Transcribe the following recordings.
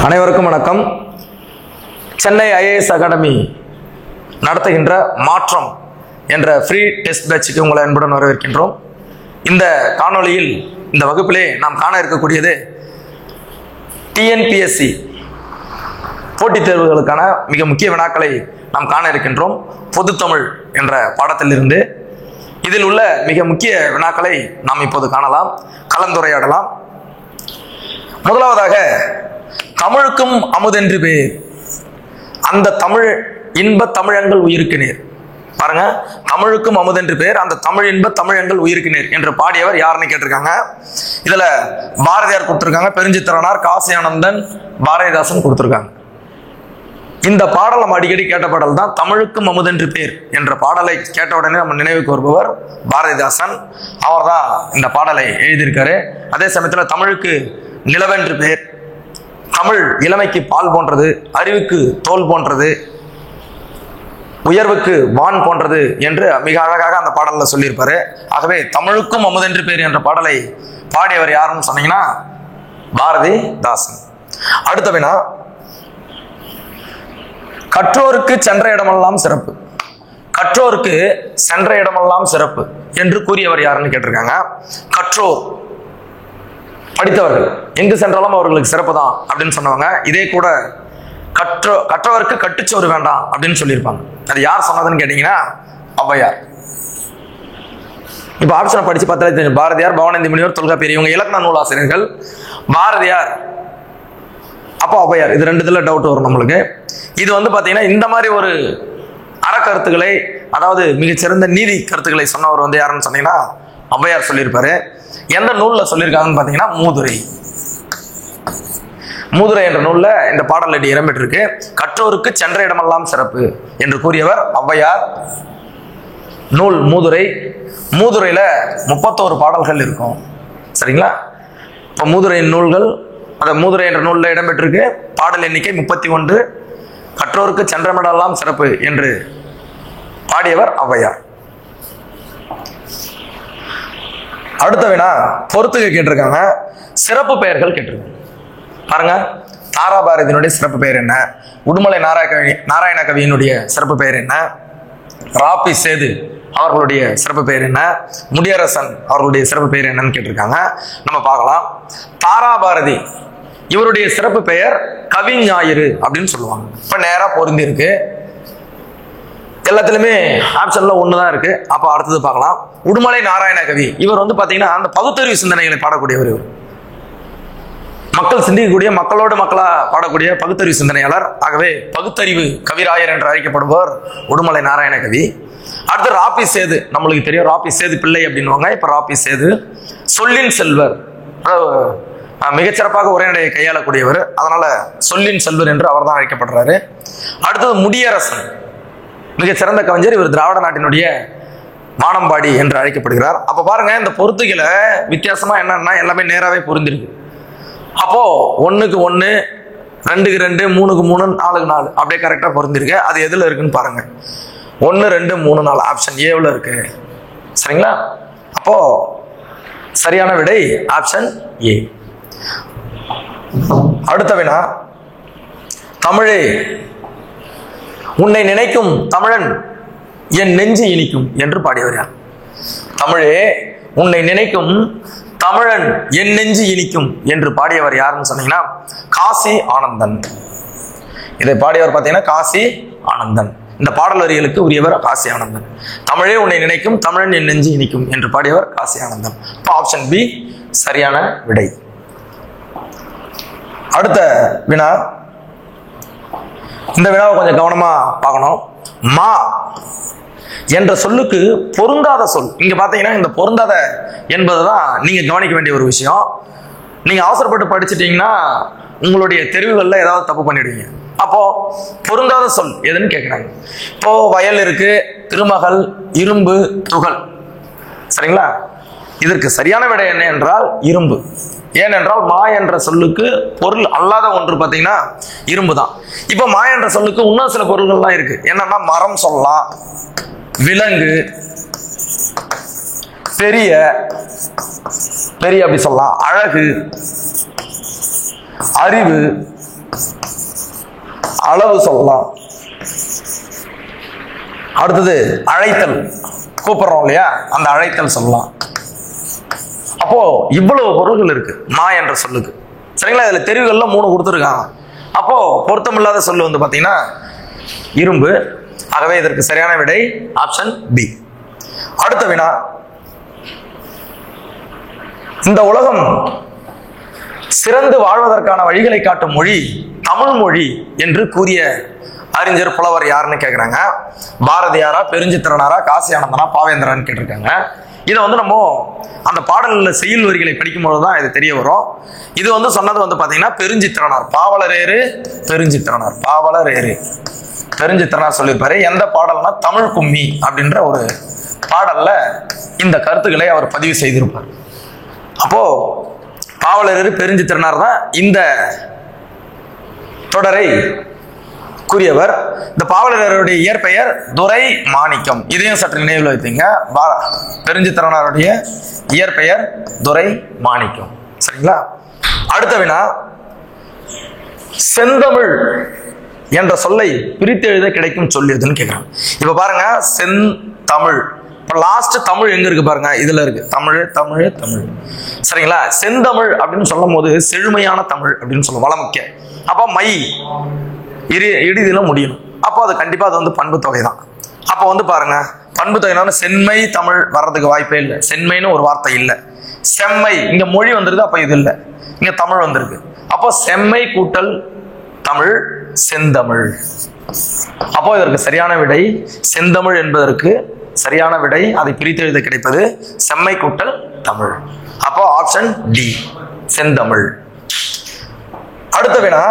அனைவருக்கும் வணக்கம். Chennai IAS academy நடத்துகின்ற மாற்றம் என்ற ஃப்ரீ டெஸ்ட் பேட்சுக்கு உங்களை அன்புடன் வரவேற்கின்றோம். இந்த காணொளியில் இந்த வகுப்பிலே நாம் காண இருக்கக்கூடியது டிஎன்பிஎஸ்சி போட்டித் தேர்வுகளுக்கான மிக முக்கிய வினாக்களை நாம் காண இருக்கின்றோம். பொதுத்தமிழ் என்ற பாடத்திலிருந்து இதில் உள்ள மிக முக்கிய வினாக்களை நாம் இப்போது காணலாம், கலந்துரையாடலாம். முதலாவதாக, தமிழுக்கும் அமுதென்று பேர், அந்த தமிழ் இன்ப தமிழங்கள் உயிருக்கு நேர். பாருங்க, தமிழுக்கும் அமுதென்று பேர், அந்த தமிழ் இன்ப தமிழங்கள் உயிருக்கு நேர் என்று பாடியவர் யாருன்னு கேட்டிருக்காங்க. இதுல பாரதியார் கொடுத்திருக்காங்க, பெருஞ்சித்திரனார், காசி ஆனந்தன், பாரதிதாசன் கொடுத்திருக்காங்க. இந்த பாடல் நம்ம அடிக்கடி கேட்ட பாடல் தான். தமிழுக்கும் அமுதென்று பேர் என்ற பாடலை கேட்ட உடனே நம்ம நினைவுக்கு வருபவர் பாரதிதாசன். அவர் தான் இந்த பாடலை எழுதியிருக்காரு. அதே சமயத்தில் தமிழுக்கு நிலவென்று பேர், தமிழ் இளமைக்கு பால் போன்றது, அறிவுக்கு தோல் போன்றது, உயர்வுக்கு வான் போன்றது என்று மிக அழகாக அந்த பாடல்ல சொல்லியிருப்பாரு. ஆகவே தமிழுக்கும் அமுதென்று பேர் என்ற பாடலை பாடியவர் யாருன்னு சொன்னீங்கன்னா பாரதிதாசன். அடுத்த வினா, கற்றோருக்கு சென்ற இடமெல்லாம் சிறப்பு, கற்றோருக்கு சென்ற இடமெல்லாம் சிறப்பு என்று கூறியவர் யாருன்னு கேட்டிருக்காங்க. கற்றோர் படித்தவர்கள், எங்கு சென்றாலும் அவர்களுக்கு சிறப்பு தான் அப்படின்னு சொன்னவங்க. இதே கூட கற்றவருக்கு கட்டுச்சோறு வேண்டாம் அப்படின்னு சொல்லியிருப்பாங்க. அது யார் சொன்னதுன்னு கேட்டீங்கன்னா ஔவையார். இப்ப ஆப்ஷனை படிச்சு பார்த்தாலே தெரியும். பாரதியார், பவானந்தி முனிவர், தொல்காப்பியர், இவங்க இலக்கண நூலாசிரியர்கள். பாரதியார், அப்போ ஔவையார். இது ரெண்டுத்துல டவுட் வரும் நம்மளுக்கு. இது பாத்தீங்கன்னா இந்த மாதிரி ஒரு அறக்கருத்துக்களை, அதாவது மிகச்சிறந்த நீதி கருத்துக்களை சொன்னவர் யாருன்னு சொன்னீங்கன்னா ஔவையார் சொல்லியிருப்பாரு. எந்த நூல்ல சொல்லியிருக்காங்கன்னு பாத்தீங்கன்னா மூதுரை. மூதுரை என்ற நூல்ல இந்த பாடல் அடி இடம்பெற்றிருக்கு. கற்றோருக்கு சென்ற இடமெல்லாம் சிறப்பு என்று கூறியவர் ஔவையார். நூல் மூதுரை. மூதுரையில 31 பாடல்கள் இருக்கும். சரிங்களா? இப்ப மூதுரையின் நூல்கள், அந்த மூதுரை என்ற நூல்ல இடம்பெற்றிருக்கு. பாடல் எண்ணிக்கை 31. கற்றோருக்கு சென்றமிடெல்லாம் சிறப்பு என்று பாடியவர் ஔவையார். அடுத்த வினா, பொறுத்துக கேட்டிருக்காங்க, சிறப்பு பெயர்கள் கேட்டிருக்காங்க. பாருங்க, தாராபாரதியினுடைய சிறப்பு பெயர் என்ன, உடுமலை நாராயண கவியினுடைய சிறப்பு பெயர் என்ன, ராபி சேது அவர்களுடைய சிறப்பு பெயர் என்ன, முடியரசன் அவர்களுடைய சிறப்பு பெயர் என்னன்னு கேட்டிருக்காங்க. நம்ம பார்க்கலாம். தாராபாரதி இவருடைய சிறப்பு பெயர் கவிஞாயிறு அப்படின்னு சொல்லுவாங்க. இப்ப நேரா பொருந்தி இருக்கு, எல்லாத்திலுமே ஆப்ஷன்ல ஒண்ணுதான் இருக்கு. அப்ப அடுத்தது பார்க்கலாம். உடுமலை நாராயண கவி இவர் பாத்தீங்கன்னா அந்த பகுத்தறிவு சிந்தனைகளை பாடக்கூடியவர். இவர் மக்கள் சிந்திக்கக்கூடிய, மக்களோடு மக்களா பாடக்கூடிய பகுத்தறிவு சிந்தனையாளர். ஆகவே பகுத்தறிவு கவிராயர் என்று அழைக்கப்படுபவர் உடுமலை நாராயண கவி. அடுத்து ராபி சேது, நம்மளுக்கு தெரியும் ராபி சேது பிள்ளை அப்படின்னுவாங்க. இப்ப ராபி சேது சொல்லின் செல்வர், மிகச்சிறப்பாக உரைநடையை கையாளக்கூடியவர். அதனால சொல்லின் செல்வர் என்று அவர் தான் அழைக்கப்படுறாரு. அடுத்தது முடியரசன், மிகச்சிறந்த கவிஞர். இவர் திராவிட நாட்டினுடைய வானம்பாடி என்று அழைக்கப்படுகிறார். அப்ப பாருங்க, இந்த பொறுத்துகளை வித்தியாசமா என்னன்னா எல்லாமே நேராவே பொருந்திருக்கு. அப்போ 1க்கு 1, 2க்கு 2, 3க்கு 3, 4க்கு 4 அப்படியே கரெக்டா பொருந்திருக்கு. அது எதுல இருக்குன்னு பாருங்க. 1, 2, 3, 4 ஆப்ஷன் ஏவுல இருக்கு. சரிங்களா? அப்போ சரியான விடை ஆப்ஷன் ஏ. அடுத்த வினா, தமிழே உன்னை நினைக்கும் தமிழன் என் நெஞ்சு இனிக்கும் என்று பாடியவர் யார்? தமிழே உன்னை நினைக்கும் தமிழன் என் நெஞ்சு இனிக்கும் என்று பாடியவர் யாருன்னு சொன்னீங்கன்னா காசி ஆனந்தன். இதை பாடியவர் பார்த்தீங்கன்னா காசி ஆனந்தன். இந்த பாடல் வரிகளுக்கு உரியவர் காசி ஆனந்தன். தமிழே உன்னை நினைக்கும் தமிழன் என் நெஞ்சு இனிக்கும் என்று பாடியவர் காசி ஆனந்தன். இப்போ ஆப்ஷன் பி சரியான விடை. அடுத்த வினா, இந்த வினாவை கொஞ்சம் கவனமா பார்க்கணும். மா என்ற சொல்லுக்கு பொருந்தாத சொல். இங்க பாத்தீங்கன்னா இந்த பொருந்தாத என்பதுதான் நீங்க கவனிக்க வேண்டிய ஒரு விஷயம். நீங்க அவசரப்பட்டு படிச்சுட்டீங்கன்னா உங்களுடைய தெரிவுகள்ல ஏதாவது தப்பு பண்ணிடுவீங்க. அப்போ பொருந்தாத சொல் எதுன்னு கேட்கிறாங்க. இப்போ வயல் இருக்கு, திருமகள், இரும்பு, துகள். சரிங்களா? இதற்கு சரியான விடை என்ன என்றால் இரும்பு. ஏனென்றால் மா என்ற சொல்லுக்கு பொருள் அல்லாத ஒன்று பார்த்தீங்கன்னா இரும்பு தான். இப்ப மா என்ற சொல்லுக்கு இன்னும் சில பொருள்கள்லாம் இருக்கு. என்னன்னா மரம் சொல்லலாம், விலங்கு, பெரிய பெரிய அப்படி சொல்லலாம், அழகு, அறிவு, அளவு சொல்லலாம். அடுத்தது அழைத்தல், கூப்பிடுறோம் இல்லையா, அந்த அழைத்தல் சொல்லலாம். அப்போ இவ்வளவு பொருள்கள் இருக்கு மா என்ற சொல்லுக்கு. சரிங்களா? இதுல தெரிவுகள்ல 3 கொடுத்துருக்காங்க. அப்போ பொருத்தமில்லாத சொல்லு வந்து பாத்தீங்கன்னா இரும்பு. ஆகவே இதற்கு சரியான விடை ஆப்ஷன் பி. அடுத்த வினா, இந்த உலகம் சிறந்து வாழ்வதற்கான வழிகளை காட்டும் மொழி தமிழ் மொழி என்று கூறிய அறிஞர் புலவர் யாருன்னு கேட்கிறாங்க. பாரதியாரா, பெருஞ்சித்திரனாரா, காசி ஆனந்தனா, பாவேந்திரான்னு கேட்டிருக்காங்க. இதை வந்து நம்ம அந்த பாடல்ல செய்யுள் வரிகளை படிக்கும்போது தான் இது தெரிய வரும். இது வந்து சொன்னது வந்து பாத்தீங்கன்னா பெருஞ்சித்திரனார். பாவலரேறு பெருஞ்சித்திரனார், பாவலரேறு பெருஞ்சித்திரனார் சொல்லியிருப்பாரு. எந்த பாடல்னா தமிழ் கும்மி அப்படின்ற ஒரு பாடல்ல இந்த கருத்துக்களை அவர் பதிவு செய்திருப்பார். அப்போ பாவலரேறு பெருஞ்சித்திரனார் தான் இந்த தொடரை கூறியவர். இந்த பாவலருடைய இயற்பெயர் துரை மாணிக்கம். இதையும் சற்று நினைவில் வைத்தீங்க. பெருஞ்சித்திரனாருடைய இயற்பெயர் துரை மாணிக்கம். சரிங்களா? அடுத்த வினா, செந்தமிழ் என்ற சொல்லை பிரித்து எழுத கிடைக்கும் சொல் எதுன்னு கேட்கிறாங்க. இப்ப பாருங்க, செந்தமிழ். இப்ப லாஸ்ட் தமிழ் எங்க இருக்கு பாருங்க, இதுல இருக்கு. தமிழ் தமிழ் தமிழ். சரிங்களா? செந்தமிழ் அப்படின்னு சொல்லும் போது செழுமையான தமிழ் அப்படின்னு சொல்லுவோம், வளமுக்கிய. அப்ப மை இறுதியில முடியணும். அப்போ அது கண்டிப்பா அது வந்து பண்பு தொகை தான். அப்போ வந்து பாருங்க, பண்பு தொகைனா செம்மை தமிழ் வர்றதுக்கு வாய்ப்பே இல்லை. செம்மைன்னு ஒரு வார்த்தை இல்லை. செம்மை இங்க மொழி வந்துருக்கு, அப்ப இது இல்லை, இங்க தமிழ் வந்திருக்கு. அப்போ செம்மை கூட்டல் தமிழ் செந்தமிழ். அப்போ இதற்கு சரியான விடை செந்தமிழ் என்பதற்கு சரியான விடை. அதை பிரித்து எழுத கிடைப்பது செம்மை கூட்டல் தமிழ். அப்போ ஆப்ஷன் டி, செந்தமிழ். அடுத்த வினா,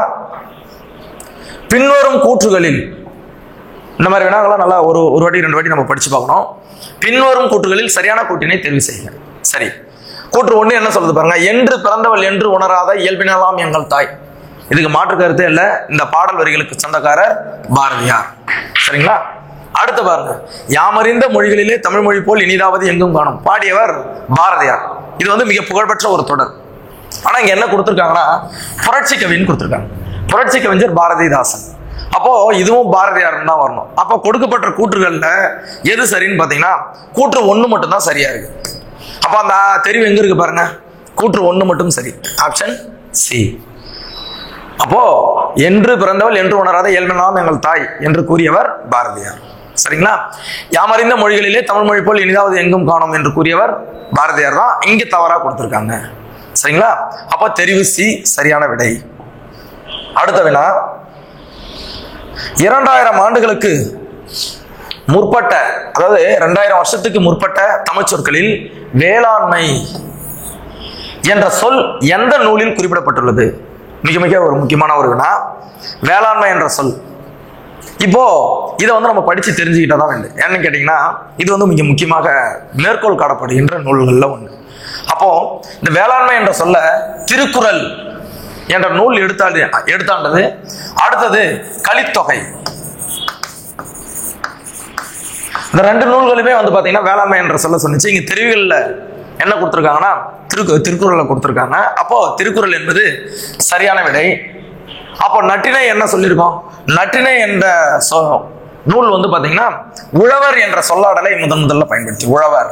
பின்வரும் கூற்றுகளில், இந்த மாதிரி வினாக்கெல்லாம் நல்லா ஒரு வாட்டி 2 வாட்டி நம்ம படிச்சு பார்க்கணும். பின்வரும் கூற்றுகளில் சரியான கூற்றினை தெரிவு செய்யுங்க. சரி, கூற்று 1 என்ன சொல்லுது பாருங்க, என்று பிறந்தவள் என்று உணராத இயல்பினலாம் எங்கள் தாய். இதுக்கு மாற்று கருத்தே இல்லை. இந்த பாடல் வரிகளுக்கு சொந்தக்காரர் பாரதியார். சரிங்களா? அடுத்து பாருங்க, யாமறிந்த மொழிகளிலே தமிழ் மொழி போல் இனிதாவது எங்கும் காணும். பாடியவர் பாரதியார். இது வந்து மிக புகழ்பெற்ற ஒரு தொடர். ஆனா இங்க என்ன கொடுத்திருக்காங்கன்னா புரட்சி கவின்னு கொடுத்திருக்காங்க. புரட்சி கவிஞர் பாரதிதாசன். அப்போ இதுவும் பாரதியார் தான் வரணும். அப்போ கொடுக்கப்பட்ட கூற்றுகள்ல எது சரின்னு பாத்தீங்கன்னா கூற்று 1 மட்டும் தான் சரியா இருக்கு. அப்ப அந்த தெரிவு எங்க இருக்கு பாருங்க, கூற்று 1 மட்டும் சரி, ஆப்ஷன் சி. அப்போ என்று பிறந்தவள் என்று உணராத இயல்பினலாம் எங்கள் தாய் என்று கூறியவர் பாரதியார். சரிங்களா? யாமறிந்த மொழிகளிலே தமிழ் மொழி போல் இனிதாவது எங்கும் காணும் என்று கூறியவர் பாரதியார் தான். இங்க தவறா கொடுத்திருக்காங்க. சரிங்களா? அப்போ தெரிவு சி சரியான விடை. அடுத்த வினா, 2000 ஆண்டுகளுக்கு முற்பட்ட, அதாவது 2000 வருஷத்துக்கு முற்பட்ட தமிழ் சொற்களில் வேளாண்மை என்ற சொல் எந்த நூலில் குறிப்பிடப்பட்டுள்ளது? மிக மிக ஒரு முக்கியமான ஒரு வினா. வேளாண்மை என்ற சொல் இப்போ இதை வந்து நம்ம படிச்சு தெரிஞ்சுக்கிட்டா தான் வேண்டும். ஏன்னு கேட்டீங்கன்னா இது வந்து மிக முக்கியமாக மேற்கோள் காணப்படுகின்ற நூல்கள்ல ஒன்று. அப்போ இந்த வேளாண்மை என்ற சொல்ல திருக்குறள் என்ற நூல் எடுத்தாண்டது. அடுத்தது கலித்தொகை. இந்த 2 நூல்களுமே வந்து பாத்தீங்கன்னா வேளாண்மை என்ற சொல்ல சொன்னிச்சு. இங்க தெரிவுகள்ல என்ன கொடுத்திருக்காங்கன்னா திருக்குறளை கொடுத்திருக்காங்க. அப்போ திருக்குறள் என்பது சரியான விடை. அப்போ நற்றிணை என்ன சொல்லியிருக்கோம்? நற்றிணை என்ற நூல் வந்து பாத்தீங்கன்னா உழவர் என்ற சொல்லாடலை முதல்ல பயன்படுத்தி உழவர்.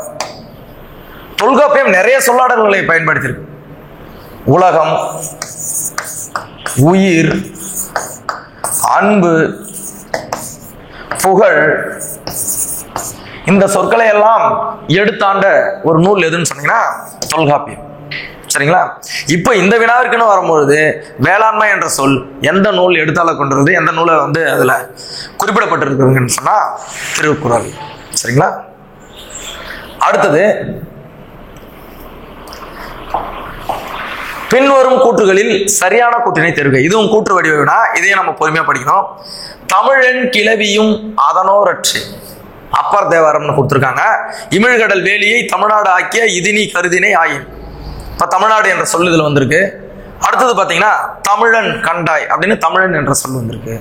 தொல்காப்பியம் நிறைய சொல்லாடல்களை பயன்படுத்தியிருக்கு. உலகம், உயிர், அன்பு, புகழ், இந்த சொற்களை எல்லாம் எடுத்தாண்ட ஒரு நூல் எதுன்னு சொன்னீங்கன்னா தொல்காப்பியம். சரிங்களா? இப்ப இந்த வினாவிற்குன்னு வரும்பொழுது வேளாண்மை என்ற சொல் எந்த நூல் எடுத்தால கொண்டிருது, எந்த நூலை வந்து அதுல குறிப்பிடப்பட்டிருக்குன்னு சொன்னா திருக்குறள். சரிங்களா? அடுத்தது, பின்வரும் கூற்றுகளில் சரியான கூற்றினை தெரிவிக்க. இதுவும் கூற்று வடிவ வினா. இதையும் நம்ம பொறுமையா படிக்கணும். தமிழன் கிளவியும் அதனோரற்று அப்பர் தேவாரம்னு கொடுத்திருக்காங்க. இமிழ்கடல் வேலியை தமிழ்நாடு ஆக்கிய இதினி கருதினை ஆயின். இப்ப தமிழ்நாடு என்ற சொல் இதுல வந்திருக்கு. அடுத்தது பாத்தீங்கன்னா தமிழன் கண்டாய் அப்படின்னு தமிழன் என்ற சொல் வந்திருக்கு.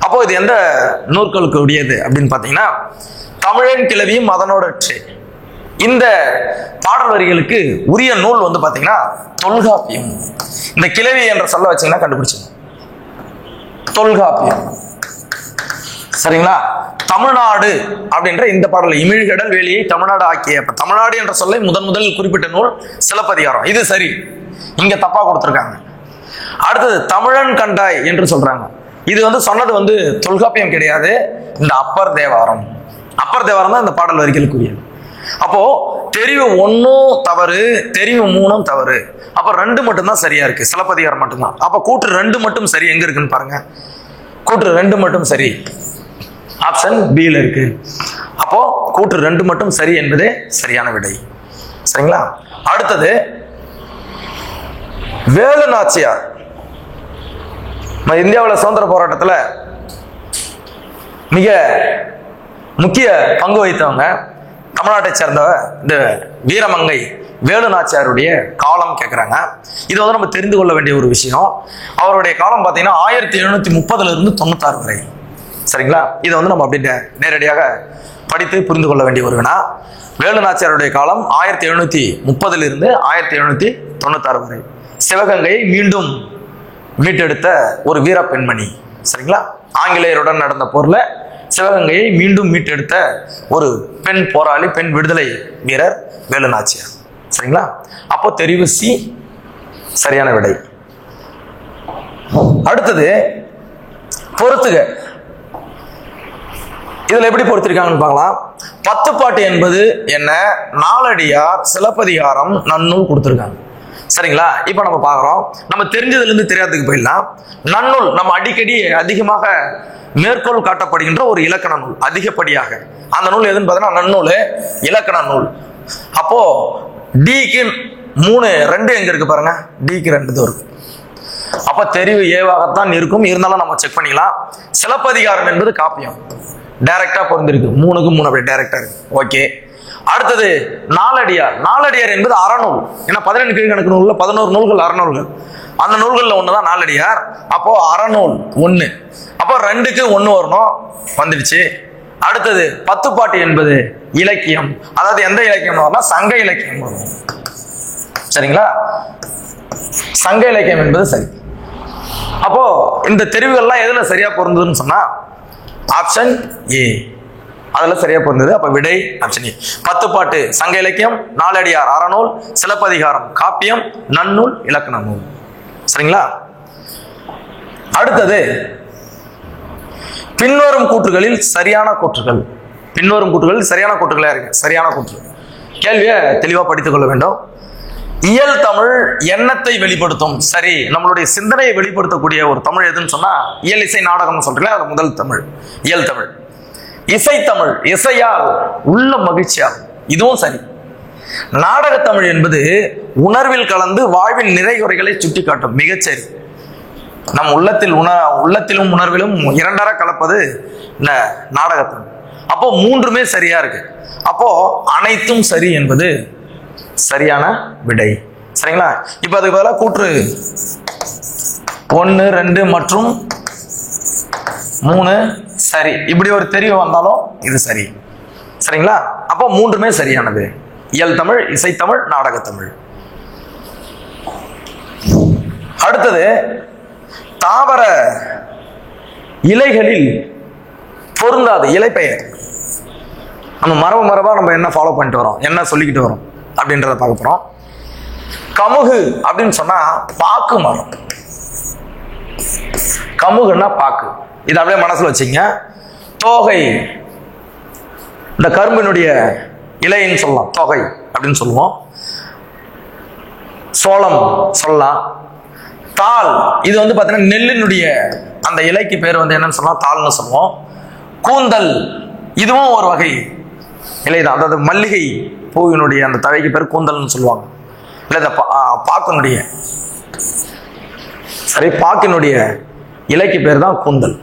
அப்போ இது எந்த நூற்களுக்கு உடையது அப்படின்னு பாத்தீங்கன்னா தமிழன் கிளவியும் அதனோடற்று. இந்த பாடல் வரிகளுக்கு உரிய நூல் வந்து பாத்தீங்கன்னா தொல்காப்பியம். இந்த கிளவி என்ற சொல்ல வச்சீங்கன்னா கண்டுபிடிச்சுங்க. தொல்காப்பியம். சரிங்களா? தமிழ்நாடு அப்படின்ற இந்த பாடல், இமிழ்கடல் வேலியை தமிழ்நாடு ஆக்கிய, தமிழ்நாடு என்ற சொல்லை முதலில் குறிப்பிட்ட நூல் சிலப்பதிகாரம். இது சரி, இங்க தப்பா கொடுத்திருக்காங்க. அடுத்தது தமிழன் கண்டாய் என்று சொல்றாங்க. இது சொன்னது தொல்காப்பியம் கிடையாது, இந்த அப்பர் தேவாரம். அப்பர் தேவாரம் தான் இந்த பாடல் வரிகளுக்குரியது. அப்போ தெரிவு 1 தவறு, தெரிவு 3 தவறு. அப்ப 2 மட்டும்தான் சரியா இருக்கு, சிலப்பதிகாரம் மட்டும்தான். அப்ப கூற்று 2 மட்டும் சரி எங்க இருக்குன்னு பாருங்க. கூற்று 2 மட்டும் சரி, ஆப்ஷன் பி ல இருக்கு. அப்போ கூற்று 2 மட்டும் சரி என்பதே சரியான விடை. சரிங்களா? அடுத்தது வேலு நாச்சியார். இந்தியாவில் சுதந்திர போராட்டத்தில் மிக முக்கிய பங்கு வகித்தவங்க, தமிழ்நாட்டை சேர்ந்த இந்த வீரமங்கை வேலு நாச்சியாருடைய காலம் கேட்குறாங்க. இது நம்ம தெரிந்து கொள்ள வேண்டிய ஒரு விஷயம். அவருடைய காலம் பார்த்தீங்கன்னா 1730 இருந்து 96 வரை. சரிங்களா? இதை நம்ம அப்படி நேரடியாக படித்து புரிந்து கொள்ள வேண்டிய ஒரு வினா. வேலு நாச்சியாருடைய காலம் 1730 இருந்து 1796 வரை. சிவகங்கையை மீண்டும் மீட்டெடுத்த ஒரு வீர பெண்மணி. சரிங்களா? ஆங்கிலேயருடன் நடந்த போர்ல சிவகங்கையை மீண்டும் மீட்டெடுத்த ஒரு பெண் போராளி, பெண் விடுதலை வீரர் வேலு நாச்சியார். சரிங்களா? அப்போ தெரிவு சி சரியான விடை. அடுத்தது பொறுத்துக. இதுல எப்படி பொறுத்திருக்காங்கன்னு பார்க்கலாம். 10 பாட்டு என்பது என்ன? நாலடியார், சிலப்பதிகாரம், நன்னூல் கொடுத்திருக்காங்க. சரிங்களா? இப்ப நம்ம பாக்குறோம், நம்ம தெரிஞ்சதுல இருந்து தெரியாததுக்கு போயிடலாம். நன்னூல் நம்ம அடிக்கடி அதிகமாக மேற்கோள் காட்டப்படுகின்ற ஒரு இலக்கண நூல், அதிகப்படியாக. அந்த நூல் எதுன்னு பார்த்தீங்கன்னா நன்னூல், இலக்கண நூல். அப்போ டிக்கு 3 2 எங்க இருக்கு பாருங்க, டிக்கு 2 இருக்கு. அப்ப தெரிவு ஏவாகத்தான் இருக்கும், இருந்தாலும் நம்ம செக் பண்ணிக்கலாம். சிலப்பதிகாரம் என்பது காப்பியம், டைரக்டா பொருந்திருக்கு, 3க்கு 3 அப்படி டைரக்டா இருக்கு. ஓகே. அடுத்தது நாலடியார். நாலடியார் என்பது அறநூல். ஏன்னா 17 கீழ்கணக்கு நூல்ல 11 நூல்கள் அறநூல்கள். அந்த நூல்கள்ல ஒண்ணுதான் நாலடியார். அப்போ அறநூல் 1. அப்போ 2க்கு 1 வரணும், வந்துடுச்சு. அடுத்தது 10 பாட்டு என்பது இலக்கியம். அதாவது எந்த இலக்கியம் வரலாம்? சங்க இலக்கியம் வரும். சரிங்களா? சங்க இலக்கியம் என்பது சரி. அப்போ இந்த தெரிவுகள்லாம் எதுல சரியா பொருந்ததுன்னு சொன்னா ஆப்ஷன் ஏ, அதுல சரியா பொருந்தது. அப்ப விடை ஆப்ஷன் ஏ. 10 பாட்டு சங்க இலக்கியம், நாலடியார் அறநூல், சிலப்பதிகாரம் காப்பியம், நன்னூல் இலக்கண நூல். சரிங்களா? அடுத்தது பின்வரும் கூற்றுகளில் சரியான கூற்றுகள். பின்வரும் கூற்றுகளில் சரியான கூற்றுகளா இருக்கு. சரியான கூற்று கேள்வியை தெளிவா படித்துக் கொள்ள வேண்டும். இயல் தமிழ் எண்ணத்தை வெளிப்படுத்தும். சரி, நம்மளுடைய சிந்தனையை வெளிப்படுத்தக்கூடிய ஒரு தமிழ் எதுன்னு சொன்னா இயல் இசை நாடகம் சொல்றீங்களா, அது முதல் தமிழ், இயல் தமிழ். இசைத்தமிழ், இசையால் உள்ள மகிழ்ச்சியால், இதுவும் சரி. நாடக தமிழ் என்பது உணர்வில் கலந்து வாழ்வின் நிறைகுறைகளை சுட்டி காட்டும், மிகச்சரி. நம் உள்ளத்திலும் உணர்விலும் இரண்டர கலப்பது இந்த நாடகத்தமிழ். அப்போ 3மே சரியா இருக்கு. அப்போ அனைத்தும் சரி என்பது சரியான விடை. சரிங்களா? இப்ப அதுக்கு பதிலாக கூற்று 1 2 மற்றும் 3 சரி, இப்படி ஒரு தெரிவு வந்தாலும் இது சரி. சரிங்களா? அப்போ 3மே சரியானது. இயல் தமிழ், இசைத்தமிழ், நாடகத்தமிழ். அடுத்தது தாவர இலைகளில் பொருந்தாது இலைப்பெயர். நம்ம மரபா நம்ம என்ன ஃபாலோ பண்ணிட்டு வரோம், என்ன சொல்லிக்கிட்டு வரோம் அப்படின்றத பார்க்க போறோம். கமுகு அப்படின்னு சொன்னா பாக்கு மரம். கமுகுன்னா பாக்கு, இதை அப்படியே மனசுல வச்சுங்க. தோகை, இந்த கரும்பினுடைய இலைன்னு சொல்லலாம், தொகை அப்படின்னு சொல்லுவோம். சோளம் சொல்லலாம். தாள், இது பாத்தீங்கன்னா நெல்லினுடைய அந்த இலைக்கு பேர் என்னன்னு சொல்லலாம், தாள்னு சொல்லுவோம். கூந்தல், இதுவும் ஒரு வகை இலைதான். அதாவது மல்லிகை பூவினுடைய அந்த தழைக்கு பேர் கூந்தல்னு சொல்லுவாங்க. இல்லை பாக்கினுடைய, சரி, பாக்கினுடைய இலைக்கு பேர் தான் கூந்தல்.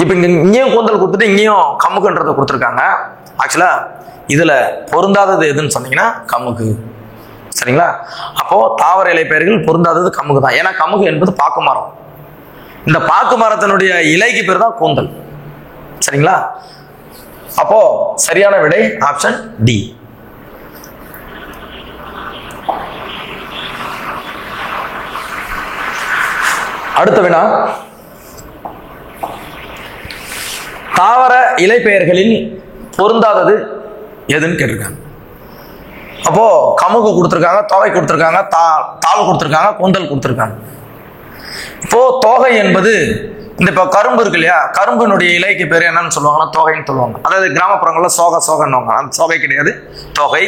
இப்ப இங்கேயும் கூந்தல் கொடுத்துட்டு இங்கேயும் கமுகுன்றதை கொடுத்துருக்காங்க. ஆக்சுவலா இதுல பொருந்தாதது எதுன்னு சொன்னீங்கன்னா கமுகு. சரிங்களா? அப்போ தாவர இலை பெயர்கள் பொருந்தாதது கமுகு தான். ஏன்னா கமுகு என்பது பாக்கு மரம். இந்த பாக்கு மரத்தினுடைய இலைக்கு பேர் தான் கூந்தல். சரிங்களா? அப்போ சரியான விடை ஆப்ஷன் டி. அடுத்த வினா, இலை பெயர்களில் பொருந்தாதது எதுன்னு கேட்டிருக்காங்க. அப்போ கமுகு கொடுத்துருக்காங்க, தொகை கொடுத்துருக்காங்க, தாள் கொடுத்துருக்காங்க, கூந்தல் கொடுத்துருக்காங்க. இப்போ தொகை என்பது இந்த இப்போ கரும்பு இருக்கு இல்லையா, கரும்பினுடைய இலைக்கு பேர் என்னன்னு சொல்லுவாங்கன்னா தொகைன்னு சொல்லுவாங்க. அதாவது கிராமப்புறங்களில் சோகன்னு அந்த தொகை கிடையாது, தொகை.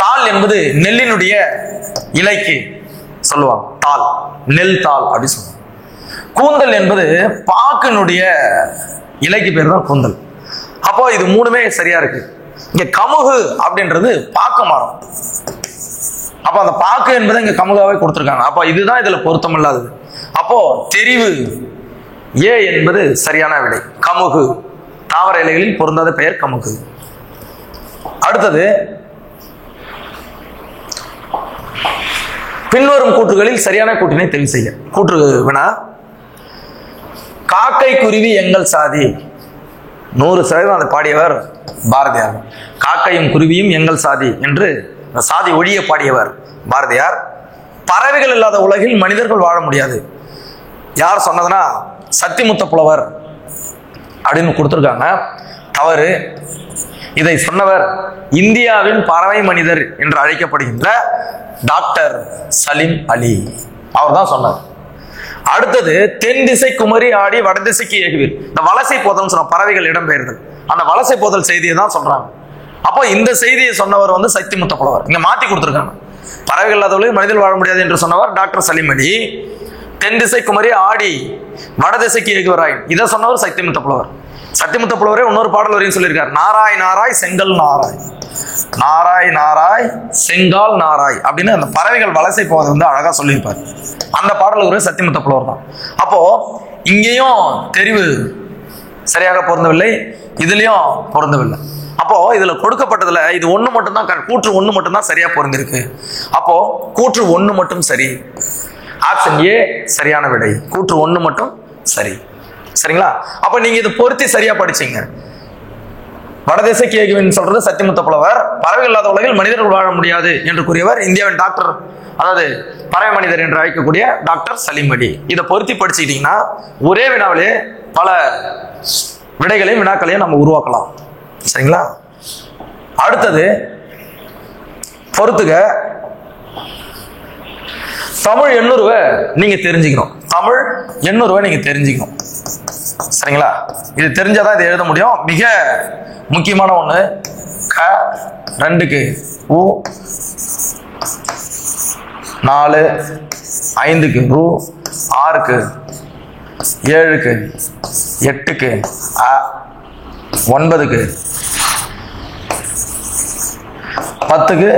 தாள் என்பது நெல்லினுடைய இலைக்கு சொல்லுவாங்க, தாள், நெல் தாள் அப்படி சொல்லுவாங்க. கூந்தல் என்பது பாக்கினுடைய இலைக்கு பேர் தான் கூந்தல். அப்போ இது மூணுமே சரியா இருக்கு. இங்க கமுகு அப்படின்றது பாக்கு மரம். அப்போ அந்த பாக்கு என்பதை இங்க கமுகாவே கொடுத்துருக்காங்க. அப்போ இதுதான் இதுல பொருத்தம் இல்லாதது. அப்போ தெரிவு ஏ என்பது சரியான விடை. கமுகு, தாவர இலைகளில் பொருந்தாத பெயர் கமுகு. அடுத்தது, பின்வரும் கூற்றுகளில் சரியான கூற்றினை தெரிவு செய்ய. கூற்று வினா, காக்கை குருவி எங்கள் சாதி. 100% அதை பாடியவர் பாரதியார். காக்கையும் குருவியும் எங்கள் சாதி என்று சாதி ஒழிய பாடியவர் பாரதியார். பறவைகள் இல்லாத உலகில் மனிதர்கள் வாழ முடியாது. யார் சொன்னதுன்னா சத்திமுத்த புலவர் அப்படின்னு கொடுத்துருக்காங்க. தவறு. இதை சொன்னவர் இந்தியாவின் பறவை மனிதர் என்று அழைக்கப்படுகின்ற டாக்டர் சலீம் அலி, அவர் தான் சொன்னார். அடுத்தது, தென் திசை குமரி ஆடி வடதிசைக்கு ஏகுவீர். இந்த வலசை போதல் சொன்ன பறவைகள் இடம்பெயர்தல், அந்த வலசை போதல் செய்தியை தான் சொல்றாங்க. அப்போ இந்த செய்தியை சொன்னவர் வந்து சத்திமுத்த புலவர். இங்க மாத்தி கொடுத்துருக்காங்க. பறவைகள் இல்லாதவர்கள் மனிதர்கள் வாழ முடியாது என்று சொன்னவர் டாக்டர் சலீம் அலி. தென் திசை குமரி ஆடி வடதிசைக்கு ஏகுவராய், இதை சொன்னவர் சத்திமுத்த புலவர். சத்திமுத்த புலவரே இன்னொரு பாடல் வரையும் சொல்லியிருக்கார், நாராய் நாராய் செங்கல் நாராய், நாராய் நாராய் செங்கால் நாராய் அப்படின்னு அந்த பறவைகள் வலசை போவதை வந்து அழகா சொல்லியிருப்பார். அந்த பாடல் ஒரு சத்திமுத்த புலவர் தான். அப்போ இங்கேயும் தெரிவு சரியாக பொருந்தவில்லை, இதுலயும் பொருந்தவில்லை. அப்போ இதுல கொடுக்கப்பட்டதுல இது ஒண்ணு மட்டும்தான், கூற்று ஒண்ணு மட்டும்தான் சரியா பொருந்திருக்கு. அப்போ கூற்று ஒண்ணு மட்டும் சரி. ஆப்ஷன் ஏ சரியான விடை. கூற்று ஒண்ணு மட்டும் சரி. சரிங்களா? அப்ப நீங்க இதை பொருத்தி சரியா படிச்சீங்க. வடதிசைக்கு ஏகுவீர் சொல்றது சத்திமுத்த புலவர். பறவைகள் இல்லாத உலகில் மனிதர்கள் வாழ முடியாது என்று கூறியவர் இந்தியாவின் டாக்டர், அதாவது பறவை மனிதர் என்று அழைக்கக்கூடிய டாக்டர் சலீம் அலி. இதை பொருத்தி படிச்சுக்கிட்டீங்கன்னா ஒரே வினாவிலே பல விடைகளையும் வினாக்களையும் நம்ம உருவாக்கலாம். சரிங்களா? அடுத்தது பொறுத்துக, தமிழ் எண்ணுருவை நீங்க தெரிஞ்சுக்கணும். தமிழ் எண்ணுருவை நீங்க தெரிஞ்சுக்கணும். சரிங்களா? இது தெரிஞ்சாதான் இதை எழுத முடியும். மிக முக்கியமான ஒண்ணு, க 2க்கு உ, 4, 5க்கு ரு, 6க்கு 7க்கு 8க்கு அ, 9க்கு 10க்கு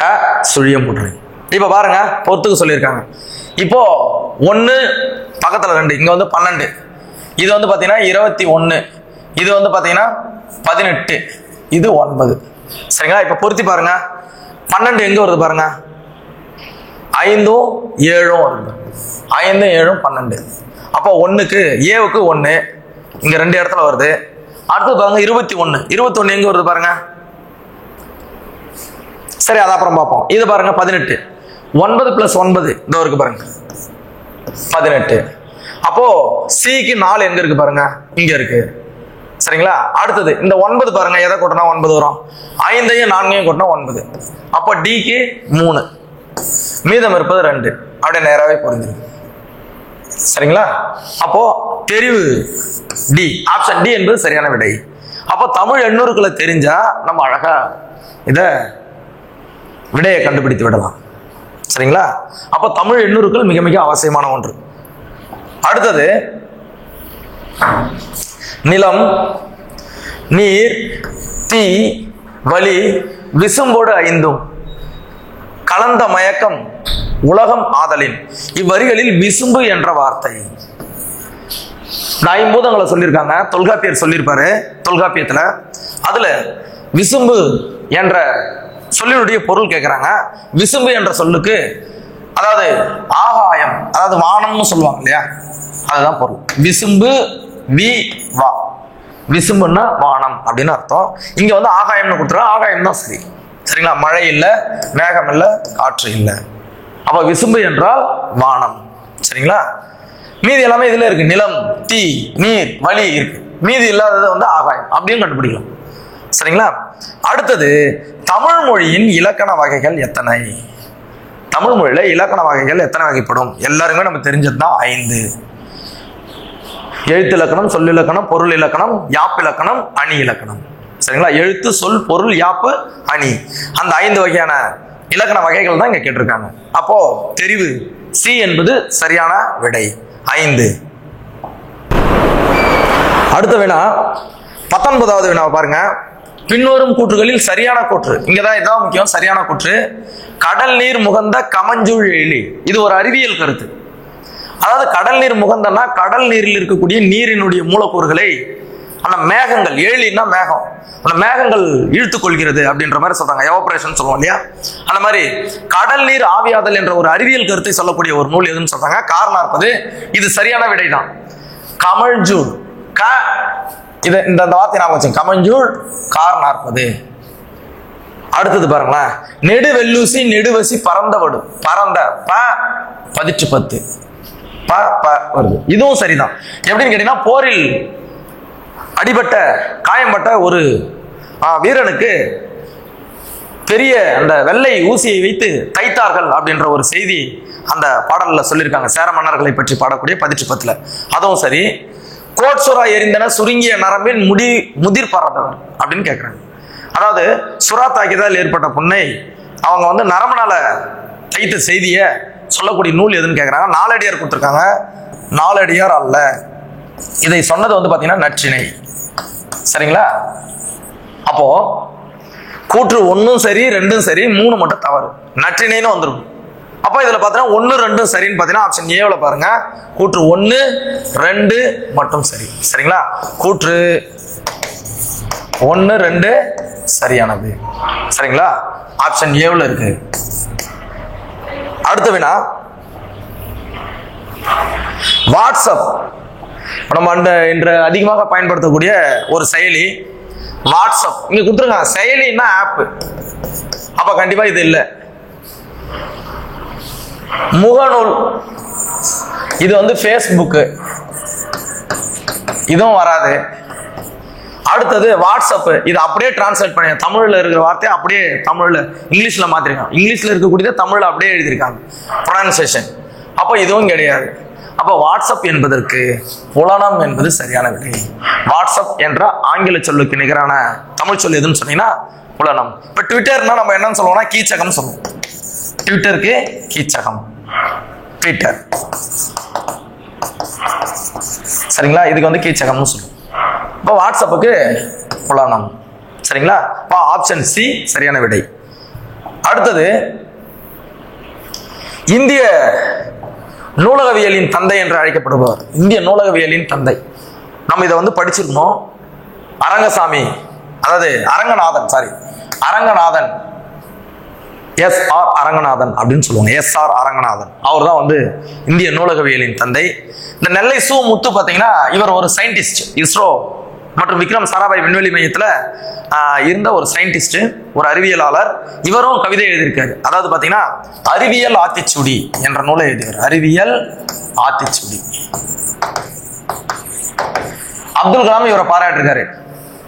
க சுழியம் போட்டுரு. இப்ப பாருங்க, பொறுத்துக்கு சொல்லியிருக்காங்க. இப்போ 1 பக்கத்துல 2, இங்க வந்து 12, இது வந்து பாத்தீங்கன்னா 21, இது வந்து பாத்தீங்கன்னா 18, இது 9. சரிங்களா? இப்ப பொருத்தி பாருங்க. 12 எங்க வருது பாருங்க, 5ம் 7ம் வருது. 5ம் 7ம் 12. அப்போ 1க்கு ஏவுக்கு 1 இங்க 2 இடத்துல வருது. அடுத்து பாருங்க 21, 21 எங்க வருது பாருங்க. சரி, அது அப்புறம் பார்ப்போம். இது பாருங்க 18, 9 + 9 இந்த இருக்கு பாருங்க 18. அப்போ சிக்கு 4 எங்க இருக்கு பாருங்க, இங்க இருக்கு. சரிங்களா? அடுத்தது இந்த 9 பாருங்க, எதை கூட்டினா 9 வரும், 5ஐயும் 4ஐயும் கூட்டினா 9. அப்போ டிக்கு 3, மீதம் இருப்பது 2. அப்படியே நேராவே புரிஞ்சிருக்கு. சரிங்களா? அப்போ தெரிவு டி, ஆப்ஷன் டி என்பது சரியான விடை. அப்போ தமிழ் எண்ணூறுகளை தெரிஞ்சா நம்ம அழகா இத விடையை கண்டுபிடித்து விடலாம். சரிங்களா? அப்போ தமிழ் எண்ணூறுகள் மிக மிக அவசியமான ஒன்று. அடுத்தது, நிலம், நீர், தீ, வலி, விசும்போடு 5ம் கலந்த மயக்கம் உலகம் ஆதலின். இவ்வரிகளில் விசும்பு என்ற வார்த்தை, இந்த 5 பூதங்களை சொல்லியிருக்காங்க. தொல்காப்பியர் சொல்லியிருப்பாரு தொல்காப்பியத்துல. அதுல விசும்பு என்ற சொல்லினுடைய பொருள் கேட்கிறாங்க. விசும்பு என்ற சொல்லுக்கு அதாவது ஆகாயம், அதாவது வானம்னு சொல்லுவாங்க இல்லையா, அதுதான் பொருள். விசும்பு வி வா, விசும்புன்னா வானம் அப்படின்னு அர்த்தம். இங்க வந்து ஆகாயம்னு கொடுத்துருக்காங்க. ஆகாயம் தான் சரி. சரிங்களா? மழை இல்லை, மேகம் இல்லை, காற்று இல்லை. அப்ப விசும்பு என்றால் வானம். சரிங்களா? மீதி எல்லாமே இதுல இருக்கு. நிலம், தீ, நீர், வலி இருக்கு. மீதி இல்லாதது வந்து ஆகாயம் அப்படின்னு கண்டுபிடிக்கலாம். சரிங்களா? அடுத்தது தமிழ் மொழியின் இலக்கண வகைகள் எத்தனை? தமிழ் மொழியில இலக்கண வகைகள் எத்தனை வகைப்படும்? எல்லாருமே நம்ம தெரிஞ்சதுதான் 5. எழுத்து இலக்கணம், சொல் இலக்கணம், பொருள் இலக்கணம், யாப்பு இலக்கணம், அணி இலக்கணம். சரிங்களா? எழுத்து, சொல், பொருள், யாப்பு, அணி, அந்த 5 வகையான இலக்கண வகைகள் தான் இங்க கேட்டிருக்காங்க. அப்போ தெரிவு சி என்பது சரியான விடை, 5. அடுத்த வினா 19வது வினாவை பாருங்க. பின்வரும் கூற்றுகளில் சரியான கூற்று, இங்கதான் இதான் முக்கியம், சரியான கூற்று. கடல் நீர் முகந்த கமஞ்சூழ் எழி, இது ஒரு அறிவியல் கருத்து. அதாவது கடல் நீர் முகந்தன்னா கடல் நீரில் இருக்கக்கூடிய நீரினுடைய மூலக்கூறுகளை அந்த மேகங்கள், ஏழின்னா மேகம், அந்த மேகங்கள் இழுத்துக் கொள்கிறது அப்படின்ற மாதிரி சொல்றாங்க. எவாபரேஷன் சொல்லுவோம் இல்லையா? அந்த மாதிரி கடல் நீர் ஆவியாதல் என்ற ஒரு அறிவியல் கருத்தை சொல்லக்கூடிய ஒரு நூல் எதுன்னு சொல்றாங்க. காரணம் இது சரியான விடைதான். கமழ்ஜூழ், இது இந்த வார்த்தை நான் வச்சேன், கமஞ்சூழ், கார் 40. அடுத்தது பாருங்களேன், நெடு வெல்லூசி நெடுவசி பறந்தவடு, பறந்த ப பதிற்று 10 ப ப வருது. இதுவும் சரிதான். எப்படின்னு கேட்டீங்கன்னா, போரில் அடிபட்ட காயம்பட்ட ஒரு வீரனுக்கு பெரிய அந்த வெள்ளை ஊசியை வைத்து தைத்தார்கள் அப்படின்ற ஒரு செய்தி அந்த பாடல்ல சொல்லியிருக்காங்க. சேர மன்னர்களை பற்றி பாடக்கூடிய பதிற்று 10. அதுவும் சரி. கோட்சுரா எரிந்தன சுருங்கிய நரம்பின் முதிர் பறந்தவர் அப்படின்னு கேட்கிறாங்க. அதாவது சுறா தாக்கியதால் ஏற்பட்ட புண்ணை அவங்க வந்து நரம்புனால தைத்த செய்திய சொல்லக்கூடிய நூல் எதுன்னு கேட்கிறாங்க. நாலடியார் கொடுத்துருக்காங்க. நாலடியார் அல்ல. இதை சொன்னது வந்து பாத்தீங்கன்னா நற்றிணை. சரிங்களா? அப்போ கூற்று 1ம் சரி 2ம் சரி 3 மட்டும் தவறு, நற்றிணைன்னு வந்துடும். அப்போ இதுல பாத்தீங்கன்னா 1, 2 சரின்னு பாத்தீங்கன்னா ஆப்ஷன் ஏல பாருங்க, கூற்று 1, 2 மட்டும் சரி. சரிங்களா? கூற்று 1, 2 சரியானது. சரிங்களா? ஆப்ஷன் ஏல இருக்கு. அடுத்த வினா, வாட்ஸ்அப் நம்ம இன்று அதிகமாக பயன்படுத்தக்கூடிய ஒரு செயலி வாட்ஸ்அப். இங்க கொடுத்துருக்காங்க செயலின்னா ஆப், அப்ப கண்டிப்பா இது இல்லை. முகநூல், இது வந்து ஃபேஸ்புக், இதுவும் வராது. அடுத்தது வாட்ஸ்அப், இது அப்படியே டிரான்ஸ்லேட் பண்ணி தமிழ்ல இருக்கிற வார்த்தையை அப்படியே தமிழ்ல இங்கிலீஷ்ல மாத்திருக்காங்க. இங்கிலீஷ்ல இருக்கக்கூடியதை தமிழ்ல அப்படியே எழுதியிருக்காங்க ப்ரொனன்சியேஷன். அப்போ இதுவும் கிடையாது. அப்போ வாட்ஸ்அப் என்பதற்கு புலனம் என்பது சரியான விடை. வாட்ஸ்அப் என்ற ஆங்கில சொல்லுக்கு நிகரான தமிழ் சொல் எதுன்னு சொன்னீங்கன்னா புலனம். இப்ப ட்விட்டர்னா நம்ம என்னன்னு சொல்லுவோம்னா கீச்சகம் சொல்லுவோம். ட்விட்டருக்கு கீச்சகம், ட்விட்டர். சரிங்களா? இதுக்கு வந்து கீச்சகம்னு சொல்லுவோம். இப்போ வாட்ஸ்அப்புக்கு புலனம். சரிங்களா? இப்போ ஆப்ஷன் சி சரியான விடை. அடுத்தது, இந்திய நூலகவியலின் தந்தை என்று அழைக்கப்படுபவர், இந்திய நூலகவியலின் தந்தை. நம்ம இதை வந்து படிச்சிருக்கோம். அரங்கசாமி, அதாவது அரங்கநாதன், எஸ்.ஆர். அரங்கநாதன் அப்படின்னு சொல்லுவாங்க. எஸ்.ஆர். அரங்கநாதன், அவர் தான் வந்து இந்திய நூலகவியலின் தந்தை. இந்த நெல்லை சு முத்து பார்த்தீங்கன்னா இவர் ஒரு சயின்டிஸ்ட், இஸ்ரோ மற்றும் விக்ரம் சாராபாய் விண்வெளி மையத்தில் இருந்த ஒரு சயின்டிஸ்ட், ஒரு அறிவியலாளர். இவரும் கவிதை எழுதியிருக்காரு. அதாவது பார்த்தீங்கன்னா அறிவியல் ஆத்திச்சூடி என்ற நூலை எழுதியிருக்காரு. அறிவியல் ஆத்திச்சூடி. அப்துல் கலாம் இவரை பாராட்டிருக்காரு.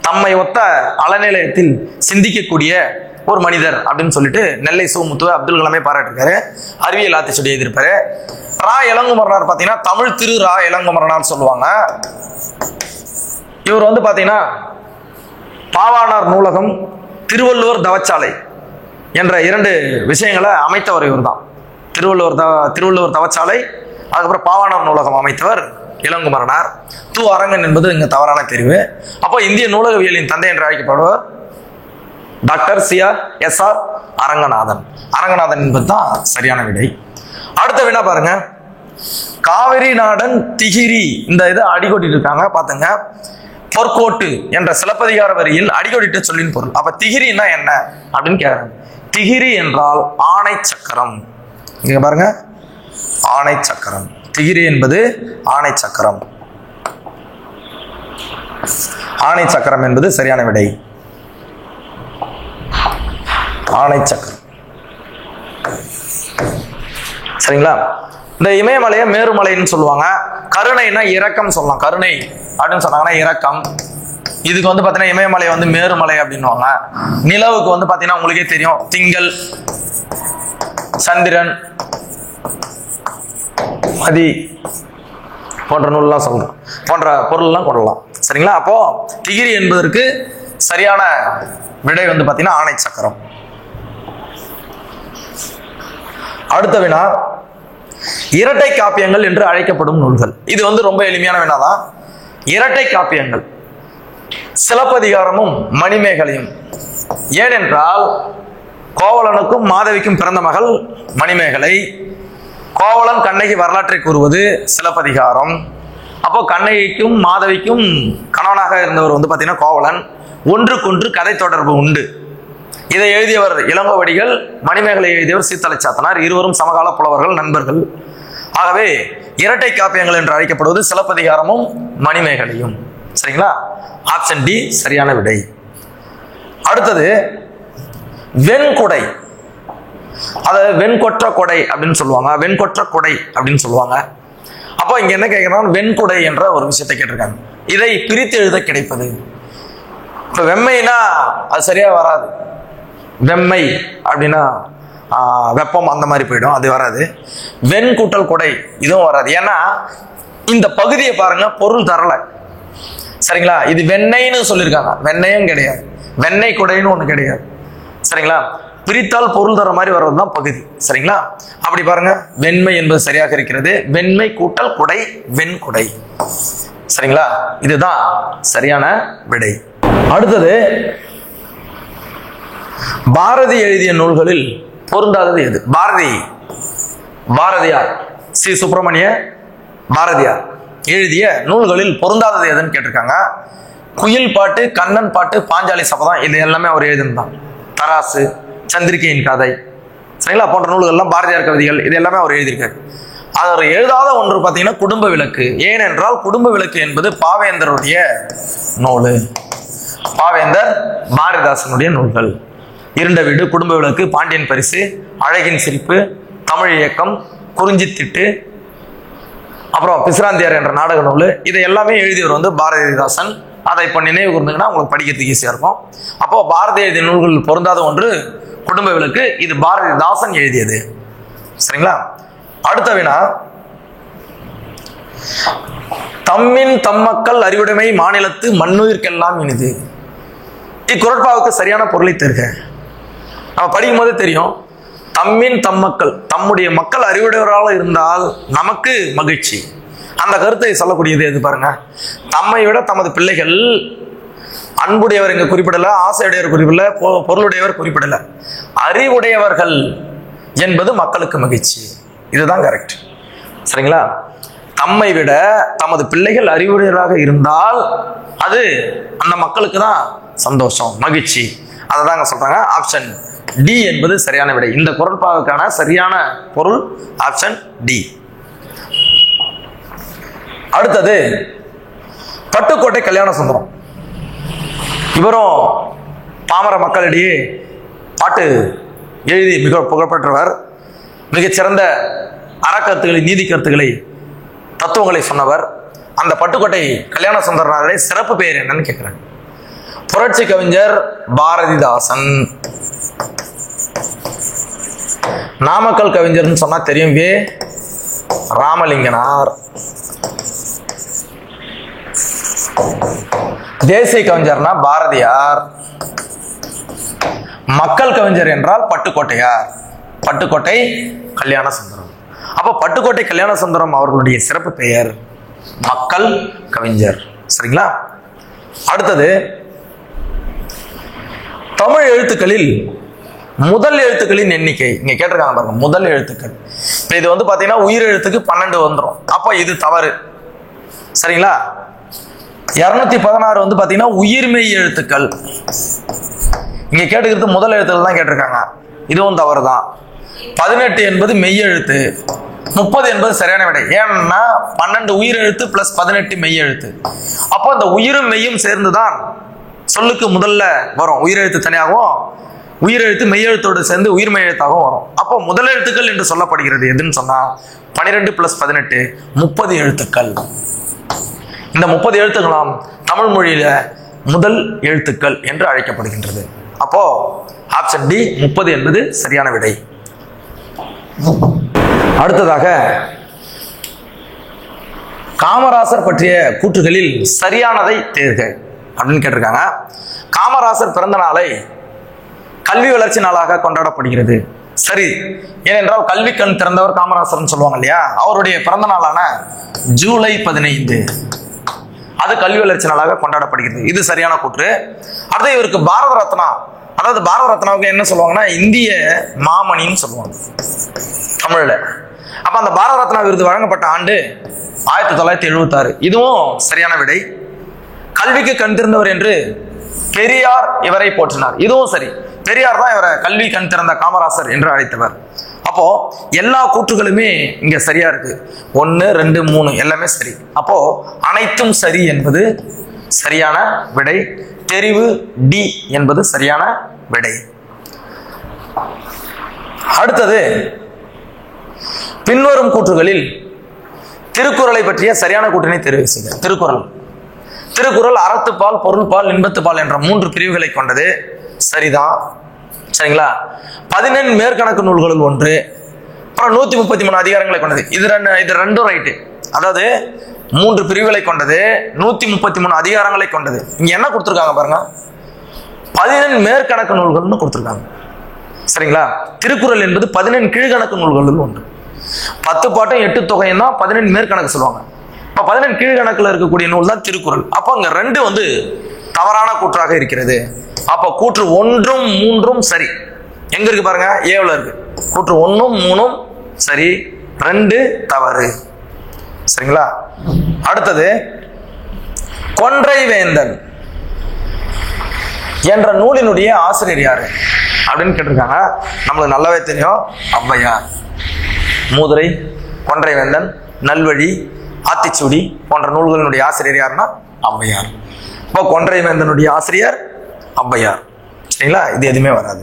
தம்மை ஒத்த அலநிலையத்தில் சிந்திக்கக்கூடிய ஒரு மனிதர் அப்படின்னு சொல்லிட்டு நெல்லை சு முத்துவை அப்துல் கலாமே பாராட்டிருக்காரு. அறிவியல் ஆத்திச்சூடி எழுதியிருப்பாரு. ரா இளங்குமரனார் பார்த்தீங்கன்னா தமிழ் திரு ரா இளங்குமரனார் சொல்லுவாங்க. இவர் வந்து பாத்தீங்கன்னா பாவாணர் நூலகம், திருவள்ளுவர் தவச்சாலை என்ற 2 விஷயங்களை அமைத்தவர் இவர் தான். திருவள்ளுவர் தவச்சாலை, அதுக்கப்புறம் பாவாணர் நூலகம் அமைத்தவர் இளங்குமரனார். து அரங்கன் என்பது இங்க தவறான தெரிவு. அப்போ இந்திய நூலகவியலின் தந்தை என்று அழைக்கப்படுவர் டாக்டர் எஸ்.ஆர். அரங்கநாதன். அரங்கநாதன் என்பது தான் சரியான விடை. அடுத்த வினா பாருங்க, காவிரி நாடன் திகிரி, இந்த இதை அடிக்கோட்டிட்டு இருக்காங்க பாத்துங்க. பொற்கோட்டு என்ற சிலப்பதிகார வரியில் அடிக்கோடிட்ட சொல்லின் பொருள். அப்ப திகிரின்னா என்ன அப்படின்னு கேக்குறாங்க. திகிரி என்றால் ஆணை சக்கரம். இங்க பாருங்க, ஆணை சக்கரம். திகிரி என்பது ஆணை சக்கரம். ஆணை சக்கரம் என்பது சரியான விடை. ஆணை சக்கரம். சரிங்களா? இந்த இமயமலையை மேருமலைன்னு சொல்லுவாங்க. கருணைனா இரக்கம் சொல்லலாம். கருணை அப்படின்னு சொன்னாங்கன்னா இரக்கம். இதுக்கு வந்து பாத்தீங்கன்னா இமயமலை வந்து மேருமலை அப்படின்னுவாங்க. நிலவுக்கு வந்து பாத்தீங்கன்னா உங்களுக்கே தெரியும், திங்கள், சந்திரன், மதி போன்ற நூல்லாம் சொல்லலாம், போன்ற பொருள்லாம் கொள்ளலாம். சரிங்களா? அப்போ டிகிரி என்பதற்கு சரியான விடை வந்து பாத்தீங்கன்னா ஆணை சக்கரம். அடுத்த வினா, இரட்டை காப்பியங்கள் என்று அழைக்கப்படும் நூல்கள். இது வந்து ரொம்ப எளிமையான வினாதான். இரட்டை காப்பியங்கள் சிலப்பதிகாரமும் மணிமேகலையும். ஏனென்றால் கோவலனுக்கும் மாதவிக்கும் பிறந்த மகள் மணிமேகலை. கோவலன் கண்ணகி வரலாற்றை கூறுவது சிலப்பதிகாரம். அப்போ கண்ணகிக்கும் மாதவிக்கும் கணவனாக இருந்தவர் வந்து பாத்தீங்கன்னா கோவலன். ஒன்றுக்கொன்று கதை தொடர்பு உண்டு. இதை எழுதியவர் இளங்கோவடிகள், மணிமேகலை எழுதியவர் சீத்தலை சாத்தனார். இருவரும் சமகால புலவர்கள், நண்பர்கள். ஆகவே இரட்டை காப்பியங்கள் என்று அழைக்கப்படுவது சிலப்பதிகாரமும் மணிமேகலையும். சரிங்களா? ஆப்ஷன் டி சரியான விடை. அடுத்தது வெண்குடை. அதாவது வெண்கொற்ற கொடை அப்படின்னு சொல்லுவாங்க, வெண்கொற்ற கொடை அப்படின்னு சொல்லுவாங்க. அப்போ இங்க என்ன கேட்கிறாங்க, வெண்குடை என்ற ஒரு விஷயத்தை கேட்டிருக்காங்க. இதை பிரித்து எழுத கிடைப்பது. இப்ப வெம்மைனா அது சரியா வராது. வெம்மை அப்படின்னா வெப்பம் அந்த மாதிரி போயிடும், அது வராது. வெண் கூட்டல் கொடை இதுவும் வராது. ஏன்னா இந்த பகுதியை பாருங்க, பொருள் தரல. சரிங்களா? இது வெண்ணெய்னு சொல்லியிருக்காங்க, வெண்ணெயும் கிடையாது. வெண்ணெய் கொடைன்னு ஒண்ணு கிடையாது. சரிங்களா? பிரித்தால் பொருள் தர மாதிரி வர்றதுதான் பகுதி. சரிங்களா? அப்படி பாருங்க, வெண்மை என்பது சரியாக இருக்கிறது. வெண்மை கூட்டல் கொடை, வெண்குடை. சரிங்களா? இதுதான் சரியான விடை. அடுத்தது, பாரதி எழுதிய நூல்களில் பொருந்தாதது எது? பாரதியார், சி சுப்பிரமணிய பாரதியார் எழுதிய நூல்களில் பொருந்தாதது எதுன்னு கேட்டிருக்காங்க. குயில் பாட்டு, கண்ணன் பாட்டு, பாஞ்சாலி சபதம், இது எல்லாமே அவர் எழுதினான். தராசு, சந்திரிகையின் கதை, சரிங்களா, போன்ற நூல்கள்லாம் பாரதியார் கவிதைகள், இது எல்லாமே அவர் எழுதியிருக்காரு. அவர் எழுதாத ஒன்று பார்த்தீங்கன்னா குடும்ப விளக்கு. ஏனென்றால் குடும்ப விளக்கு என்பது பாவேந்தருடைய நூல். பாவேந்தர் பாரதிதாசனுடைய நூல்கள். இருண்ட வீடு, குடும்ப விளக்கு, பாண்டியன் பரிசு, அழகின் சிரிப்பு, தமிழ் இயக்கம், குறிஞ்சித்திட்டு, அப்புறம் பிசிராந்தியார் என்ற நாடக நூல், இதை எல்லாமே எழுதியவர் வந்து பாரதிதாசன். அதை இப்போ நினைவு கூர்ந்தீங்கன்னா உங்களுக்கு படிக்கிறதுக்கு ஈஸியா இருக்கும். அப்போ பாரதி எழுதிய நூல்கள் பொருந்தாத ஒன்று குடும்ப விளக்கு. இது பாரதிதாசன் எழுதியது. சரிங்களா? அடுத்த வினா, தம்மின் தம்மக்கள் அறிவுடைமை மாநிலத்து மண்ணுயிர்க்கெல்லாம் இனிது. இக்குறட்பாவுக்கு சரியான பொருளை தருக. நம்ம படிக்கும் போதே தெரியும், தம்மின் தம்மக்கள், தம்முடைய மக்கள் அறிவுடையவராக இருந்தால் நமக்கு மகிழ்ச்சி. அந்த கருத்தை சொல்லக்கூடியது எது பாருங்க. தம்மை விட தமது பிள்ளைகள், அன்புடையவர் இங்க குறிப்பிடல, ஆசையுடையவர் குறிப்பிடல, பொருளுடையவர் குறிப்பிடல, அறிவுடையவர்கள் என்பது மக்களுக்கு மகிழ்ச்சி. இதுதான் கரெக்ட். சரிங்களா? தம்மை விட தமது பிள்ளைகள் அறிவுடையவராக இருந்தால் அது அந்த மக்களுக்கு தான் சந்தோஷம், மகிழ்ச்சி. அதை தாங்க சொல்றாங்க. ஆப்ஷன் டி என்பது சரியான விடை. இந்த குறட்பாவுக்கான சரியான பொருள் ஆப்ஷன் டி. அடுத்தது பட்டுக்கோட்டை கல்யாண சுந்தரம். இவரும் பாமர மக்களிடையே பாட்டு எழுதி மிக புகழ்பெற்றவர். மிகச்சிறந்த அறக்கருத்துக்களை, நீதி கருத்துக்களை, தத்துவங்களை சொன்னவர். அந்த பட்டுக்கோட்டை கல்யாண சுந்தரனாருடைய சிறப்பு பெயர் என்னன்னு கேட்கிறாங்க. புரட்சி கவிஞர் பாரதிதாசன். நாமக்கல் கவிஞர்னு சொன்னா தெரியும், வே ராமலிங்கனார். தேசிய கவிஞர்னா பாரதியார். மக்கள் கவிஞர் என்றால் பட்டுக்கோட்டையார். பட்டுக்கோட்டை கல்யாண சுந்தரம். அப்ப பட்டுக்கோட்டை கல்யாண சுந்தரம் அவர்களுடைய சிறப்பு பெயர் மக்கள் கவிஞர். சரிங்களா? அடுத்தது, தமிழ் எழுத்துக்களில் முதல் எழுத்துக்களின் எண்ணிக்கை. இங்க கேட்டிருக்காங்க பாருங்க, முதல் எழுத்துக்கள். இது வந்து பாத்தீங்கன்னா உயிர் எழுத்துக்கு 12 வந்துடும். அப்ப இது தவறு. சரிங்களா? 216 வந்து பாத்தீங்கன்னா உயிர்மெய் எழுத்துக்கள். இங்க கேட்டுக்கிறது முதல் எழுத்துக்கள் தான் கேட்டிருக்காங்க. இதுவும் தவறு தான். 18 என்பது மெய் எழுத்து, 30 என்பது சரியான விடை. ஏன்னா 12 உயிர் எழுத்து பிளஸ் 18 மெய் எழுத்து. அப்போ அந்த உயிரும் மெய்யும் சேர்ந்துதான் சொல்லுக்கு முதல்ல வரும். உயிரெழுத்து தனியாகவும் உயிரெழுத்து மெய்யெழுத்தோடு சேர்ந்து உயிர்மெய் எழுத்தாகவும் வரும். அப்போ முதல் எழுத்துக்கள் என்று சொல்லப்படுகிறது எதுன்னு சொன்னா 12 + 18 30 எழுத்துக்கள். இந்த 30 எழுத்துக்களாம் தமிழ் மொழியில முதல் எழுத்துக்கள் என்று அழைக்கப்படுகின்றது. அப்போ ஆப்ஷன் டி 30 என்பது சரியான விடை. அடுத்ததாக காமராசர் பற்றிய கூற்றுகளில் சரியானதை தேர்க அப்படின்னு கேட்டிருக்காங்க. காமராசர் பிறந்த நாளை கல்வி வளர்ச்சி நாளாக கொண்டாடப்படுகிறது. சரி, ஏனென்றால் கல்வி கண் திறந்தவர் காமராசர்னு சொல்லுவாங்க இல்லையா, அவருடைய பிறந்த நாளான ஜூலை 15 அது கல்வி வளர்ச்சி நாளாக கொண்டாடப்படுகிறது. இது சரியான கூற்று. அடுத்து இவருக்கு பாரத ரத்னா, அதாவது பாரத ரத்னாவுக்கு என்ன சொல்லுவாங்கன்னா இந்திய மாமணின்னு சொல்லுவாங்க தமிழ்ல. அப்ப அந்த பாரத ரத்னா விருது வழங்கப்பட்ட ஆண்டு 1976. இதுவும் சரியான விடை. கல்விக்கு கண் திறந்தவர் என்று பெரியார் இவரை போற்றினார். இதுவும் சரி, பெரியார் தான் இவரை கல்வி கண் திறந்த காமராசர் என்று அழைத்தவர். அப்போ எல்லா கூற்றுகளுமே இங்க சரியா இருக்கு. 1, 2, 3 எல்லாமே சரி. அப்போ அனைத்தும் சரி என்பது சரியான விடை. தெரிவு டி என்பது சரியான விடை. அடுத்தது பின்வரும் கூற்றுகளில் திருக்குறளை பற்றிய சரியான கூற்றினை தெரிவு செய்க. திருக்குறள் அறத்துப்பால், பொருள்பால், இன்பத்துப்பால் என்ற 3 பிரிவுகளை கொண்டது. சரிதான், சரிங்களா. 14 மேற்கணக்கு நூல்களுள் ஒன்று. அப்புறம் 133 அதிகாரங்களை கொண்டது. இது ரெண்டும் ரைட்டு. அதாவது 3 பிரிவுகளை கொண்டது, 133 அதிகாரங்களை கொண்டது. இங்க என்ன கொடுத்துருக்காங்க பாருங்க, 14 மேற்கணக்கு நூல்கள்னு கொடுத்துருக்காங்க. சரிங்களா. திருக்குறள் என்பது 14 கீழ்கணக்கு நூல்களுள் ஒன்று. 10 பாட்டும் 8 தொகையும் தான் 14 மேற்கணக்கு சொல்லுவாங்க. இப்ப 14 கீழ்கணக்குல இருக்கக்கூடிய நூல் தான் திருக்குறள். அப்ப அங்க 2 தவறான கூற்றாக இருக்கிறது. அப்ப கூற்று 1, 3 சரி. எங்க இருக்கு பாருங்க, ஏவுல இருக்கு. கூற்று 1, 3 சரி, 2 தவறு. சரிங்களா. அடுத்தது கொன்றை வேந்தன் என்ற நூலினுடைய ஆசிரியர் யாரு அப்படின்னு கேட்டிருக்காங்க. நம்மளுக்கு நல்லாவே தெரியும், ஔவையார். மூதுரை, கொன்றை வேந்தன், நல்வழி, ஆத்திச்சூடி போன்ற நூல்களினுடைய ஆசிரியர் யாருன்னா ஔவையார். இப்போ கொன்றை வேந்தனுடைய ஆசிரியர் ஔவையார். சரிங்களா, இது எதுவுமே வராது.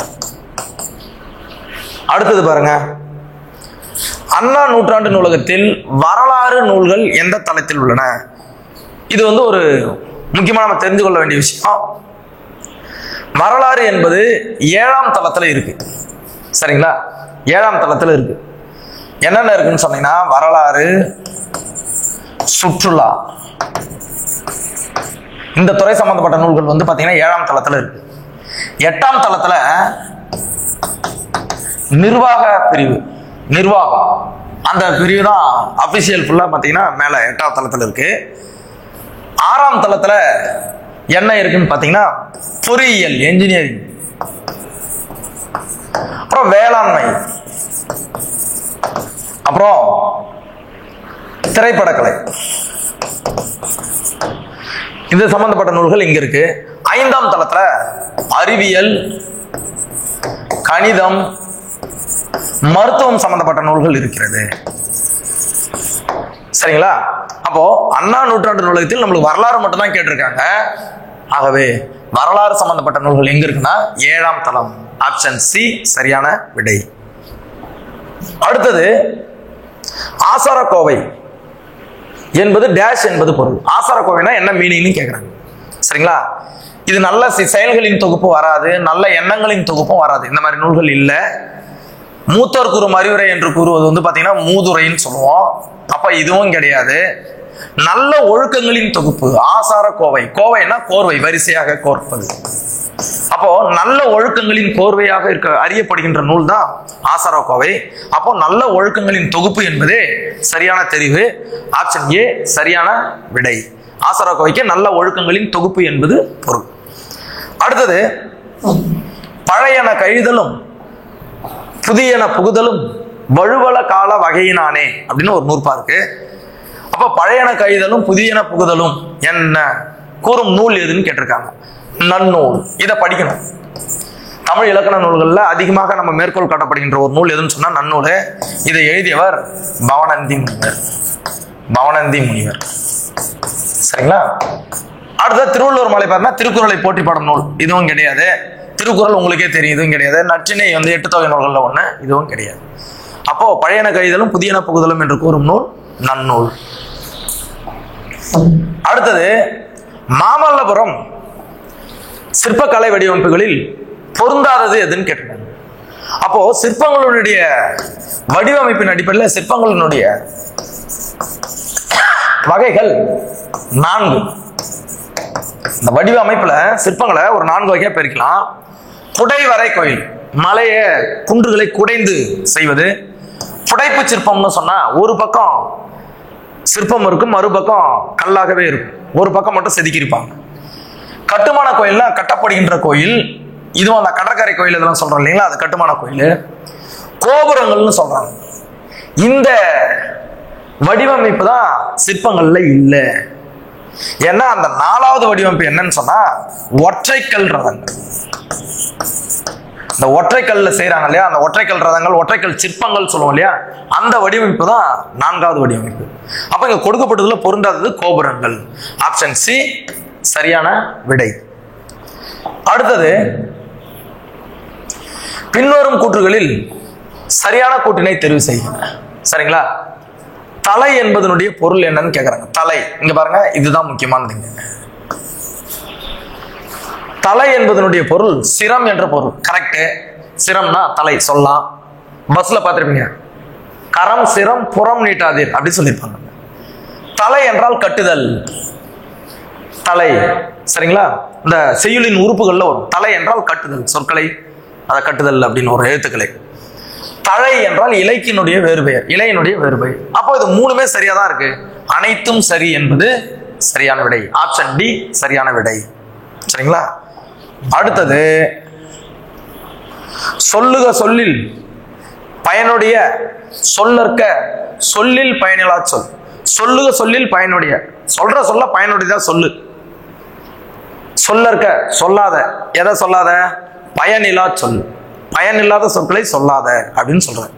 அடுத்தது பாருங்க, அண்ணா நூற்றாண்டு நூலகத்தில் வரலாறு நூல்கள் எந்த தளத்தில் உள்ளன? இது ஒரு முக்கியமா நம்ம தெரிந்து கொள்ள வேண்டிய விஷயம். வரலாறு என்பது 7ஆம் தளத்துல இருக்கு. சரிங்களா, 7ஆம் தளத்துல இருக்கு. என்னென்ன இருக்குன்னு சொன்னீங்கன்னா வரலாறு, சுற்றுலா, இந்த துறை சம்பந்தப்பட்ட நூல்கள் பாத்தீங்கன்னா 7ஆம் தளத்துல இருக்கு. 8ஆம் தளத்துல நிர்வாக பிரிவு, நிர்வாகம் அந்த பிரிவு தான் அபிஷியல் ஃபுல்லா பாத்தீங்கன்னா மேல 8ஆம் தளத்துல இருக்கு. 6ஆம் தளத்துல என்ன இருக்குன்னு பாத்தீங்கன்னா பொறியியல், என்ஜினியரிங், அப்புறம் வேளாண்மை, அப்புறம் திரைப்படக்கலை, இது சம்பந்தப்பட்ட நூல்கள் இங்க இருக்கு. 5ஆம் தளத்துல அறிவியல், கணிதம், மருத்துவம் சம்பந்தப்பட்ட நூல்கள் இருக்கிறது. சரிங்களா. அப்போ அண்ணா நூற்றாண்டு நூலகத்தில் நம்மளுக்கு வரலாறு மட்டும் தான் கேட்டிருக்காங்க. ஆகவே வரலாறு சம்பந்தப்பட்ட நூல்கள் எங்க இருக்குன்னா 7ஆம் தளம். ஆப்ஷன் சி சரியான விடை. அடுத்தது ஆசாரக்கோவை என்பது டேஷ் என்பது பொருள். ஆசாரக்கோவைனா என்ன மீனிங்னு கேட்கிறாங்க. சரிங்களா. இது நல்ல செயல்களின் தொகுப்பு வராது, நல்ல எண்ணங்களின் தொகுப்பும் வராது. இந்த மாதிரி நூல்கள் இல்ல. மூத்தோர் கூறும் அறிவுரை என்று கூறுவது பாத்தீங்கன்னா மூதுரைன்னு சொல்லுவோம். அப்ப இதுவும் கிடையாது. நல்ல ஒழுக்கங்களின் தொகுப்பு ஆசாரக்கோவை. கோவைன்னா கோர்வை, வரிசையாக கோர்ப்பது. அப்போ நல்ல ஒழுக்கங்களின் கோர்வையாக இருக்க அறியப்படுகின்ற நூல் தான் ஆசாரக்கோவை. அப்போ நல்ல ஒழுக்கங்களின் தொகுப்பு என்பதே சரியான தெரிவு. ஆப்ஷன் ஏ சரியான விடை. ஆசாரக்கோவைக்கு நல்ல ஒழுக்கங்களின் தொகுப்பு என்பது பொருள். அடுத்தது பழையன கழிதலும் புதியன புகுதலும் வழுவல கால வகையினானே அப்படின்னு ஒரு நூற்பா இருக்கு. அப்ப பழையன கழிதலும் புதியன புகுதலும் என்ன கூறும் நூல் எதுன்னு கேட்டிருக்காங்க. நன்னூல். இதை படிக்கணும். தமிழ் இலக்கண நூல்கள்ல அதிகமாக நம்ம மேற்கோள் காட்டப்படுகின்ற ஒரு நூல் எதுன்னு சொன்னா நன்னூல். இதை எழுதியவர் பவணந்தி முனிவர். பவணந்தி முனிவர். சரிங்களா. அடுத்த திருவள்ளுவர் மலை பார்த்தா திருக்குறளை போற்றி பாடும் நூல். இதுவும் கிடையாது. திருக்குறள் உங்களுக்கே தெரியும், இதுவும் கிடையாது. நற்றினை 8 தொகை நூல்கள்ல ஒண்ணு, இதுவும் கிடையாது. அப்போ பழையன கழிதலும் புதியன புகுதலும் என்று கூறும் நூல் நன்னூல். அடுத்தது மாமல்லபுரம் சிற்பக்கலை வடிவமைப்புகளில் பொருந்தாதது எதுன்னு கேட்டிருக்காங்க. அப்போ சிற்பங்களுடைய வடிவமைப்பின் அடிப்படையில் சிற்பங்களினுடைய வகைகள் 4. இந்த வடிவமைப்புல சிற்பங்களை ஒரு 4 வகையா பிரிக்கலாம். புடைவரை கோயில், மலைய குன்றுகளை குடைந்து செய்வது. புடைப்பு சிற்பம்னு சொன்னா ஒரு பக்கம் சிற்பம் இருக்கும், மறுபக்கம் கல்லாகவே இருக்கும், ஒரு பக்கம் மட்டும் செதுக்கியிருப்பாங்க. கட்டுமான கோயில்னா கட்டப்படுகின்ற கோயில், இதுவும் அந்த கடற்கரை கோயில் இதெல்லாம் சொல்றோம் இல்லைங்களா, அது கட்டுமான கோயில். கோபுரங்கள்னு சொல்றாங்க. இந்த வடிவமைப்பு தான் சிற்பங்கள்ல இல்லை. ஏன்னா அந்த 4வது வடிவமைப்பு என்னன்னு சொன்னா ஒற்றைக்கல் ரதங்கள். இந்த ஒற்றைக்கல்ல செய்யறாங்க இல்லையா, அந்த ஒற்றைக்கல் ரதங்கள், ஒற்றைக்கல் சிற்பங்கள் சொல்லுவோம் இல்லையா, அந்த வடிவமைப்பு தான் 4வது வடிவமைப்பு. அப்ப இங்க கொடுக்கப்பட்டதுல பொருந்தாதது கோபுரங்கள். ஆப்ஷன் சி சரியான விடை. அடுத்தது பின்வரும் கூற்றுகளில் சரியான கூற்றினை தெரிவு செய்யுங்க. சரிங்களா? தலை என்பதனுடைய பொருள் என்னன்னு கேக்குறாங்க. தலை இங்க பாருங்க, இதுதான் முக்கியமானது. தலை என்பதனுடைய பொருள் சிரம் என்ற பொருள். கரெக்ட். சிரம்னா தலை சொல்லலாம். பஸ்ல பார்த்திருப்பீங்க, கரம் சிரம் புறம் நீட்டாதீர் அப்படி சொல்லியிருப்பாங்க. தலை என்றால் கட்டுதல், தலை. சரிங்களா? இந்த செய்யுளின் உறுப்புகள்ல வரும் தலை என்றால் கட்டுதல் சொற்களை, அதை கட்டுதல் அப்படின்னு ஒரு எழுத்துக்களை. தழை என்றால் இலைக்கினுடைய வேறுபெயர், இலையினுடைய வேறுபெயர். அப்போ இது 3மே சரியா தான் இருக்கு. அனைத்தும் சரி என்பது சரியான விடை. ஆப்ஷன் டி சரியான விடை. சரிங்களா? அடுத்தது சொல்லுக சொல்லில் பயனுடைய சொல்லற்க சொல்லில் பயனிலா சொல். சொல்லுக சொல்லில் பயனுடைய, சொல்ற சொல்ல பயனுடையதா சொல்லு. சொல்லற்க சொல்லாத, எதை சொல்லாத? பயனிலா சொல், பயனில்லாத சொற்களை சொல்லாத அப்படின்னு சொல்றேன்.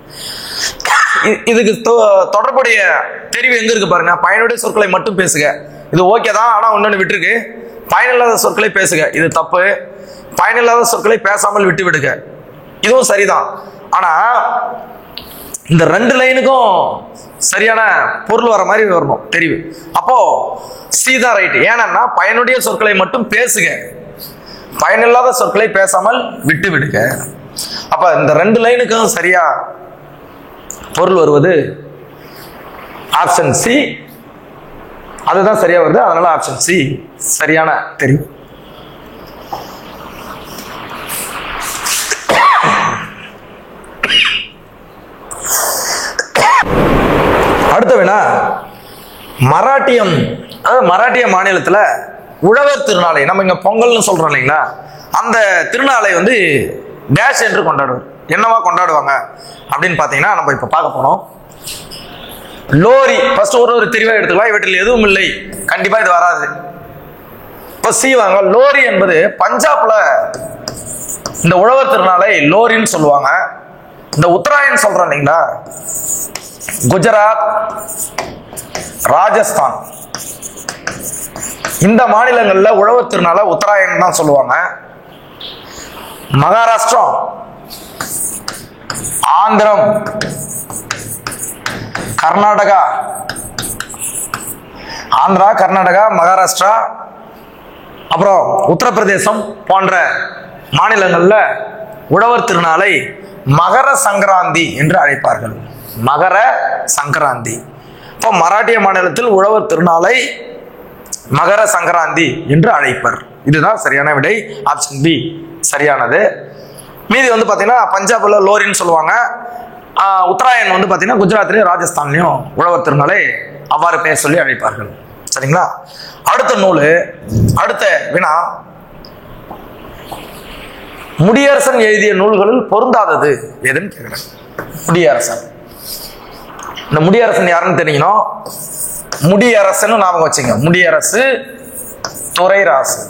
இதுக்கு தொடர்புடைய தெரிவு எங்க இருக்கு பாருங்க. பயனுடைய சொற்களை மட்டும் பேசுக, இது ஓகே தான். ஆனா ஒன்னு விட்டுருக்கு, பயனில்லாத சொற்களை பேசுக, இது தப்பு. பயனில்லாத சொற்களை பேசாமல் விட்டு விடுக, இதுவும் சரிதான். ஆனா இந்த 2 லைனுக்கும் சரியான பொருள் வர மாதிரி வரணும் தெரிவு. அப்போ சீதா ரைட். ஏன்னா பயனுடைய சொற்களை மட்டும் பேசுக, பயனில்லாத சொற்களை பேசாமல் விட்டு விடுக. அப்ப இந்த 2 லைனுக்கும் சரியா பொருள் வருவது ஆப்ஷன் சி. அதுதான் சரியா வருது, அதனால ஆப்ஷன் சி சரியான தெரிவு. அடுத்த வினா, மராட்டியம், அதாவது மராட்டிய மாநிலத்துல உழவர் திருநாளை, நம்ம இங்க பொங்கல்னு சொல்றோம் இல்லைங்களா, அந்த திருநாளை வந்து டேஷ் என்று கொண்டாடுவார். என்னவா கொண்டாடுவாங்க அப்படின்னு பாத்தீங்கன்னா நம்ம இப்ப பார்க்க போறோம். லோரி. ஃபர்ஸ்ட் ஒரு தெரிவா எடுத்துக்கலாம், இவற்றில் எதுவும் இல்லை, கண்டிப்பா இது வராது. இப்ப சி வாங்க. லோரி என்பது பஞ்சாப்ல இந்த உழவர் திருநாளை லோரின்னு சொல்லுவாங்க. இந்த உத்தராயன் சொல்றோம் இல்லைங்களா, குஜராத், ராஜஸ்தான், இந்த மாநிலங்கள்ல உழவர் திருநாளை உத்தராயன் தான் சொல்லுவாங்க. மகாராஷ்டிரம், ஆந்திரம், கர்நாடகா, ஆந்திரா, கர்நாடகா, மகாராஷ்டிரா, அப்புறம் உத்தரப்பிரதேசம் போன்ற மாநிலங்கள்ல உழவர் திருநாளை மகர சங்கராந்தி என்று அழைப்பார்கள். மகர சங்கராந்தி. இப்போ மராட்டிய மாநிலத்தில் உழவர் திருநாளை மகர சங்கராந்தி என்று அழைப்பர். இதுதான் சரியான விடை. ஆப்ஷன் பி சரியானது. மீதி வந்து பாத்தீங்கன்னா பஞ்சாப்ல லோரின்னு சொல்லுவாங்க. உத்தராயன் வந்து பாத்தீங்கன்னா குஜராத்லயும் ராஜஸ்தான்லயும் உழவர் திருநாளை அவ்வாறு பெயர் சொல்லி அழைப்பார்கள். சரிங்களா? அடுத்த நூல், அடுத்த வினா, முடியரசன் எழுதிய நூல்களில் பொருந்தாதது எதுன்னு கேட்கிறேன். முடியரசன். இந்த முடியரசன் யாருன்னு தெரிஞ்சுக்கணும். முடியரசன் ஞாபகம் வச்சுங்க. முடியரசு துரைராசு.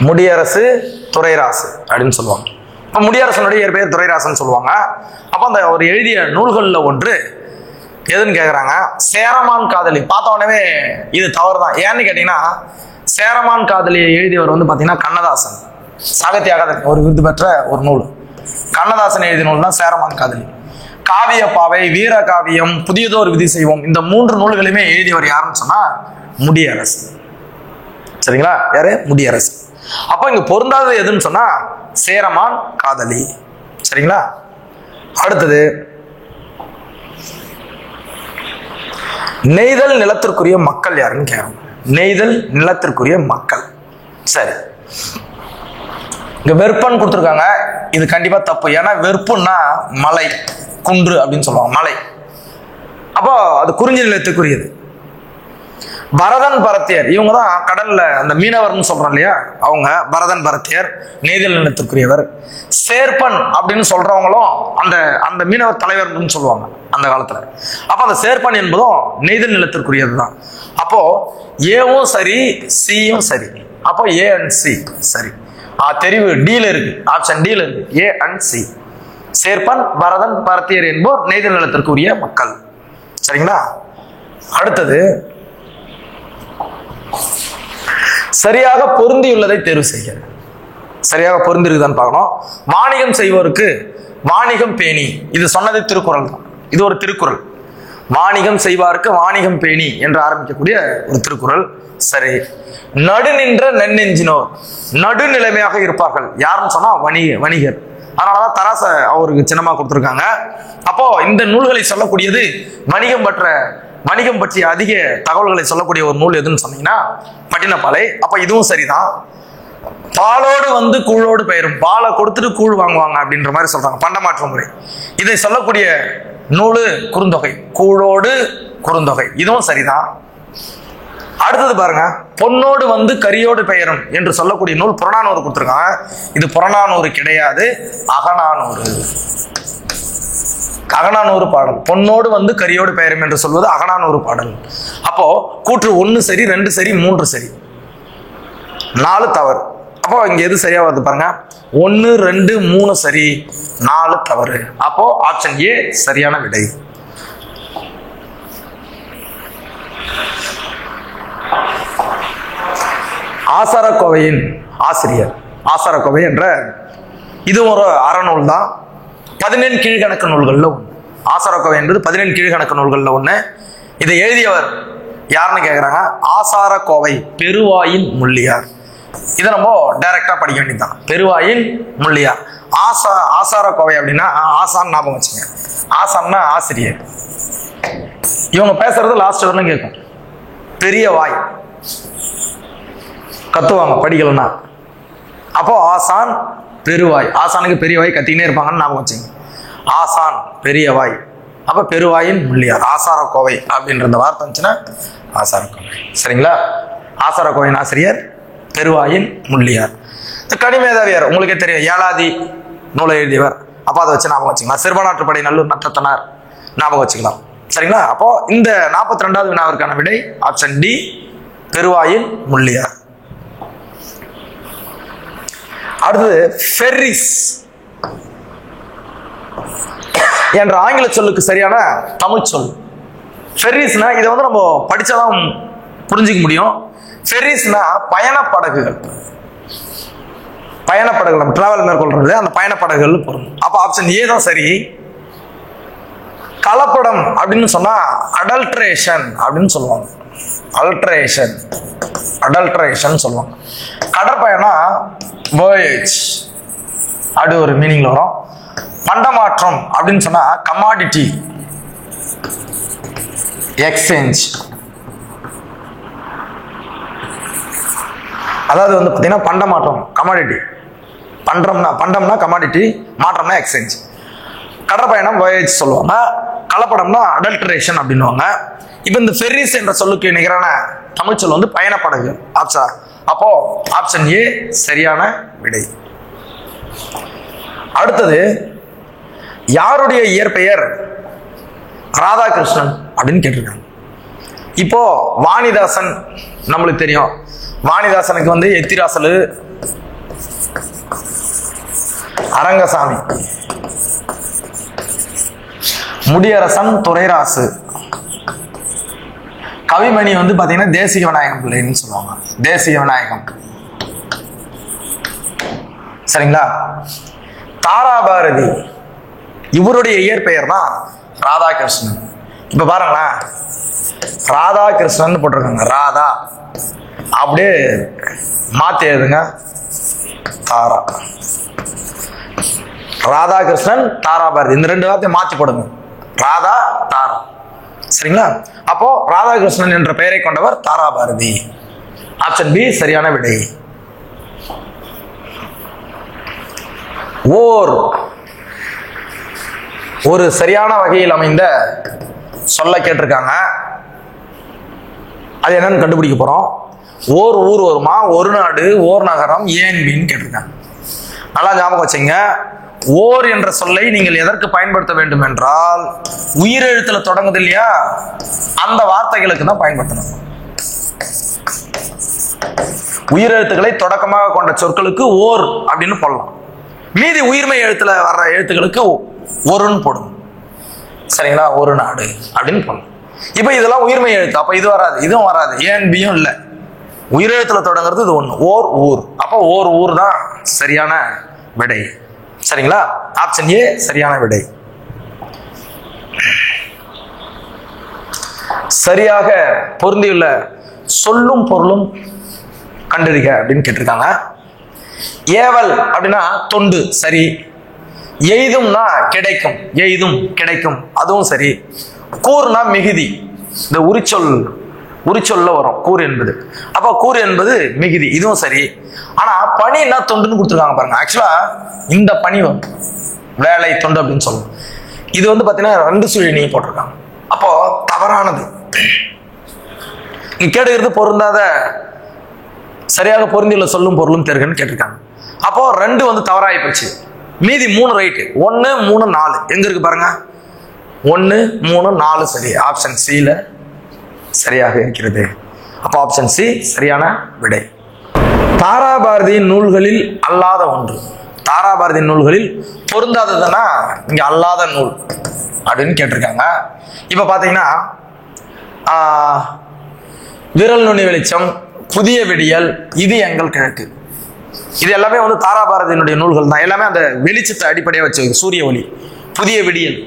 முடியரசு துரைராசு அப்படின்னு சொல்லுவாங்க. இப்ப முடியரசனுடைய பெயர் துரைராசன் சொல்லுவாங்க. அப்ப அந்த அவர் எழுதிய நூல்கள்ல ஒன்று எதுன்னு கேக்குறாங்க. சேரமான் காதலி. பார்த்த உடனே இது தவறுதான். ஏன்னு கேட்டீங்கன்னா, சேரமான் காதலியை எழுதியவர் வந்து பாத்தீங்கன்னா கண்ணதாசன். சாகித்ய அகாதமி ஒரு விருது பெற்ற ஒரு நூல். கண்ணதாசன் எழுதிய நூல் தான் சேரமான் காதலி. காவியப்பாவை, வீரகாவியம், புதியதோர் விதி செய்வோம், இந்த 3 நூல்களையுமே எழுதியவர் யாருன்னு சொன்னா முடியரசு. சரிங்களா? யாரு? முடியரசு. அப்ப இங்க பொருந்தாதது எதுன்னு சொன்னா சேரமான் காதலி. சரிங்களா? அடுத்தது நெய்தல் நிலத்திற்குரிய மக்கள் யாருன்னு கேட்கணும். நெய்தல் நிலத்திற்குரிய மக்கள். சரி, இங்க வெறுப்பன் கொடுத்துருக்காங்க. இது கண்டிப்பா தப்பு. ஏன்னா வெறுப்புன்னா மலை, குன்று அப்படின்னு சொல்லுவாங்க, மலை. அப்போ அது குறிஞ்சி நிலத்துக்குரியது. பரதன் பரத்தியர் இவங்க தான் கடல்ல அந்த மீனவர்னு சொல்றோம் இல்லையா, அவங்க பரதன் பரத்தியர் நெய்தல் நிலத்திற்குரியவர். சேர்ப்பன் அப்படின்னு சொல்றவங்களும் அந்த அந்த மீனவர் தலைவர்னு சொல்லுவாங்க அந்த காலத்துல. அப்ப அந்த சேர்ப்பன் என்பதும் நெய்தல் நிலத்திற்குரியது தான். அப்போ ஏவும் சரி, சியும் சரி. அப்போ ஏ அண்ட் சி சரி. தெரிவு டீல இருக்கு, ஆப்ஷன் டீல இருக்கு, ஏ அண்ட் சி. சேர்ப்பன், பரதன், பரத்தியர் என்போர் நெய்தல் நிலத்திற்குரிய மக்கள். சரிங்களா? அடுத்தது சரியாக பொருந்தியுள்ளதை தேர்வு செய்ய. சரியாக பொருந்திருக்குதான்னு பார்க்கணும். வாணிகம் செய்வோருக்கு வாணிகம் பேணி, இது சொன்னது திருக்குறள் தான். இது ஒரு திருக்குறள். வாணிகம் செய்வாருக்கு வாணிகம் பேணி என்று ஆரம்பிக்கக்கூடிய ஒரு திருக்குறள். சரி. நடு நின்ற நன்னெஞ்சினோர், நடுநிலைமையாக இருப்பார்கள் யாருன்னு சொன்னா வணிகர். அதனாலதான் தராச அவருக்கு சின்னமா கொடுத்துருக்காங்க. அப்போ இந்த நூல்களை சொல்லக்கூடியது வணிகம் பற்றிய அதிக தகவல்களை சொல்லக்கூடிய ஒரு நூல் எதுன்னு சொன்னீங்கன்னா பட்டினப்பாலை. அப்ப இதுவும் சரிதான். பாலோடு வந்து கூழோடு பெயரும், பாலை கொடுத்துட்டு கூழ் வாங்குவாங்க அப்படின்ற மாதிரி சொல்றாங்க, பண்டமாற்று முறை. இதை சொல்லக்கூடிய நூலு குறுந்தொகை, கூழோடு குறுந்தொகை. இதுவும் சரிதான். அடுத்தது பாருங்க, பொன்னோடு வந்து கரியோடு பெயரும் என்று சொல்லக்கூடிய நூல் புறநானூறு கொடுத்துருக்காங்க. இது புறநானூறு கிடையாது, அகநானூறு. அகநானூறு பாடல். பொன்னோடு வந்து கரியோடு பெயரும் என்று சொல்வது அகநானூறு பாடல். அப்போ கூற்று 1 சரி, 2 சரி, 3 சரி, 4 தவறு. அப்போ இங்க எது சரியா வருது பாருங்க, 1, 2, 3 சரி, 4 தவறு. அப்போ ஆப்ஷன் ஏ சரியான விடை. ஆசாரக்கோவையின் ஆசிரியர், ஆசாரக்கோவை என்ற இது ஒரு அறநூல் தான். 17 கீழ்கணக்கு நூல்கள்ல ஒன்று. ஆசாரக்கோவை என்பது 17 கீழ்கணக்கு நூல்கள்ல ஒண்ணு. இதை எழுதியவர் யாருன்னு கேட்கிறாங்க, ஆசாரக்கோவை பெருவாயின் முள்ளியார். இதை நம்ம டைரக்டா படிக்க வேண்டியதுதான். பெருவாயின் முள்ளியார். ஆசாரக்கோவை அப்படின்னா ஆசான் ஞாபகம் வச்சுங்க. ஆசான்னா ஆசிரியர். இவங்க பேசுறது லாஸ்ட் வரலும் கேட்கும். பெரிய வாய் கத்துவாங்க படிக்கலன்னா. அப்போ ஆசான் பெருவாய், ஆசானுக்கு பெரிய வாய் கத்திக்கினே இருப்பாங்கன்னு ஞாபகம் வச்சுங்க. ஆசான் பெரிய வாய், அப்ப பெருவாயின் முள்ளியார். ஆசாரக்கோவை அப்படின்ற அந்த வார்த்தை வந்துச்சுன்னா ஆசாரக்கோவை. சரிங்களா? ஆசாரக்கோவையின் ஆசிரியர் பெருவாயின் முள்ளியார். கனிமேதாவியார் உங்களுக்கே தெரியும், ஏழாதி நூலை எழுதியவர். அப்போ அதை வச்சு ஞாபகம் வச்சுக்கலாம். சிறுபான்மைப்படை நல்லூர் நற்றத்தனார் ஞாபகம் வச்சுக்கலாம். சரிங்களா? அப்போ இந்த 42வது வினாவிற்கான விடை ஆப்ஷன் டி, பெருவாயின் முள்ளியார். அடுத்தது ஃபெர்ரிஸ் என்ற ஆங்கில சொல்லுக்கு சரியான தமிழ் சொல். ஃபெர்ரிஸ்னா இதை வந்து நம்ம படிச்சாதான் புரிஞ்சுக்க முடியும். ஃபெர்ரிஸ்னா பயணப்படகுகள். பயணப்படகுகள் நம்ம டிராவல் மேற்கொள்றது, அந்த பயணப்படகுகள் பொருந்தும். அப்ப ஆப்ஷன் ஏ தான் சரி. கலப்படம் அப்படின்னு சொன்னா அடல்ட்ரேஷன் அப்படின்னு சொல்லுவாங்க. அடல்ட்ரேஷன் சொல்லுவாங்க. கடற்பயணம் voyage அப்படி ஒரு மீனிங்ல வரும். பண்டமாற்றம் அப்படின்னு சொன்னா கமாடிட்டி எக்ஸ்சேஞ்ச். அதாவது வந்து பார்த்தீங்கன்னா பண்டமாற்றம் கமாடிட்டி, பண்டம்னா கமாடிட்டி, மாற்றம்னா எக்ஸ்சேஞ்ச். கடற்பயணம் voyage சொல்லுவாங்க. கலப்படம்னா அடல்ட்ரேஷன் அப்படின்னுவாங்க. இப்போ இந்த ஃபெர்ரிஸ் என்ற சொல்லுக்கு நிகரான தமிழ் சொல் வந்து பயணப்படகு. அப்போ ஆப்ஷன் ஏ சரியான விடை. அடுத்தது யாருடைய இயற்பெயர் ராதாகிருஷ்ணன் அப்படின்னு கேட்டிருக்காங்க. இப்போ வாணிதாசன் நம்மளுக்கு தெரியும். வாணிதாசனுக்கு வந்து எத்திராசலு, அரங்கசாமி, முடியரசன், துரைராசு. கவிமணி வந்து பாத்தீங்கன்னா தேசிக விநாயகம் பிள்ளைன்னு சொல்லுவாங்க. தேசிக விநாயகம். சரிங்களா? தாராபாரதி இவருடைய இயற்பெயர் தான் ராதாகிருஷ்ணன். இப்ப பாருங்களேன், ராதாகிருஷ்ணன் போட்டிருக்காங்க. ராதா அப்படியே மாத்தி எழுதுங்க, தாரா. ராதாகிருஷ்ணன், தாராபாரதி, இந்த ரெண்டு வார்த்தையை மாத்தி போடுங்க, ராதா தாரா. சரிங்களா? அப்போ ராதாகிருஷ்ணன் என்ற பெயரை கொண்டவர் தாராபாரதி. ஆப்ஷன் பி சரியான விடை. ஒரு சரியான வகையில் அமைந்த சொல்ல கேட்டிருக்காங்க. அது என்னன்னு கண்டுபிடிக்க போறோம். ஓர் ஊர் வருமா, ஒரு நாடு, ஓர் நகரம், ஏன் மீன் கேட்டிருக்காங்க. நல்லா ஞாபகம் வச்சுங்க. ஓர் என்ற சொல்லை நீங்கள் எதற்கு பயன்படுத்த வேண்டும் என்றால், உயிரெழுத்துல தொடங்குது இல்லையா, அந்த வார்த்தைகளுக்கு தான் பயன்படுத்தணும். உயிரெழுத்துக்களை தொடக்கமாக கொண்ட சொற்களுக்கு ஓர் அப்படின்னு போடலாம். மீதி உயிர்மை எழுத்துல வர்ற எழுத்துக்களுக்கு ஒருன்னு போடும். சரிங்களா? ஒரு நாடு அப்படின்னு போடலாம். இப்ப இதெல்லாம் உயிர்மை எழுத்து, அப்ப இது வராது, இதுவும் வராது, ஏன் பியும் இல்லை. உயிரெழுத்துல தொடங்குறது இது ஒண்ணு, ஓர் ஊர். அப்ப ஓர் ஊர் தான் சரியான விடை. சரிங்களா? ஆப்ஷன் ஏ சரியான விடை. சரியாக பொருந்தியுள்ள சொல்லும் பொருளும் கண்டறிக அப்படின்னு கேட்டிருக்காங்க. ஏவல் அப்படின்னா தொண்டு, சரி. எய்தும்னா கிடைக்கும், எய்தும் கிடைக்கும், அதுவும் சரி. கூர்னா மிகுதி, இந்த உரிச்சொல்ல வரும் கூர் என்பது. அப்ப கூர் என்பது மிகுதி, இதுவும் சரி. ஆனா பணின்னா தொண்டுன்னு கொடுத்துருக்காங்க பாருங்க. ஆக்சுவலா இந்த பணி வரும், வேலை தொண்டு அப்படின்னு சொல்லுவோம். இது வந்து பாத்தீங்கன்னா 2 சுழி நீ போட்டிருக்காங்க. அப்போ தவறானது. கேடுகிறது பொருந்தாத, சரியாக பொருந்தியுள்ள சொல்லும் பொருளும் தெரியுன்னு கேட்டிருக்காங்க. அப்போ 2 வந்து தவறாகி போச்சு, மீதி 3 ரைட்டு. 1, 3, 4 எங்க இருக்கு பாருங்க. 1, 3, 4 சரி. ஆப்ஷன் சில சரியாக இருக்கிறது. அப்போ ஆப்ஷன் சி சரியான விடை. தாராபாரதியின் நூல்களில் அல்லாத ஒன்று. தாராபாரதியின் நூல்களில் பொருந்தாததுன்னா இங்க அல்லாத நூல் அப்படின்னு கேட்டிருக்காங்க. இப்ப பாத்தீங்கன்னா விரல் நுனி வெளிச்சம், புதிய விடியல், இது எங்கள் கிழக்கு, இது எல்லாமே வந்து தாராபாரதியினுடைய நூல்கள் தான். எல்லாமே அந்த வெளிச்சத்தை அடிப்படையாக வச்சு, சூரிய ஒளி, புதிய விடியல்,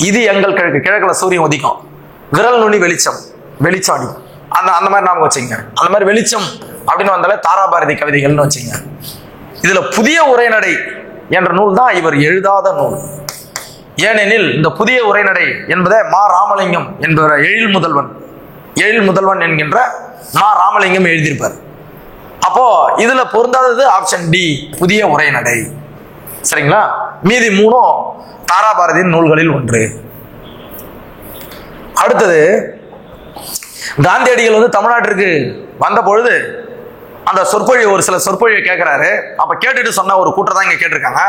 இது எங்கள் கிழக்கு, கிழக்குல சூரியன் உதிக்கும், விரல் நுனி வெளிச்சம், வெளிச்சம் அடி, அந்த மாதிரி நாம வச்சுங்க. அந்த மாதிரி வெளிச்சம் அப்படின்னு வந்தாலே தாராபாரதி கவிதைகள்னு வச்சுங்க. இதுல புதிய உரைநடை என்ற நூல் தான் இவர் எழுதாத நூல். ஏனெனில் இந்த புதிய உரைநடை என்பதை மா ராமலிங்கம் என்பவர் எழில் முதல்வன் என்கின்ற மா ராமலிங்கம் எழுதியிருப்பார். அப்போ இதுல பொருந்தாதது ஆப்ஷன் டி, புதிய உரைநடை. சரிங்களா? மீதி 3 தாராபாரதியின் நூல்களில் ஒன்று. அடுத்தது, காந்தியடிகள் வந்து தமிழ்நாட்டிற்கு வந்த பொழுது அந்த சொற்பொழி, ஒரு சில சொற்பொழிவை கேட்கிறாரு. அப்ப கேட்டுட்டு சொன்ன ஒரு கூட்டம் தான் இங்க கேட்டிருக்காங்க.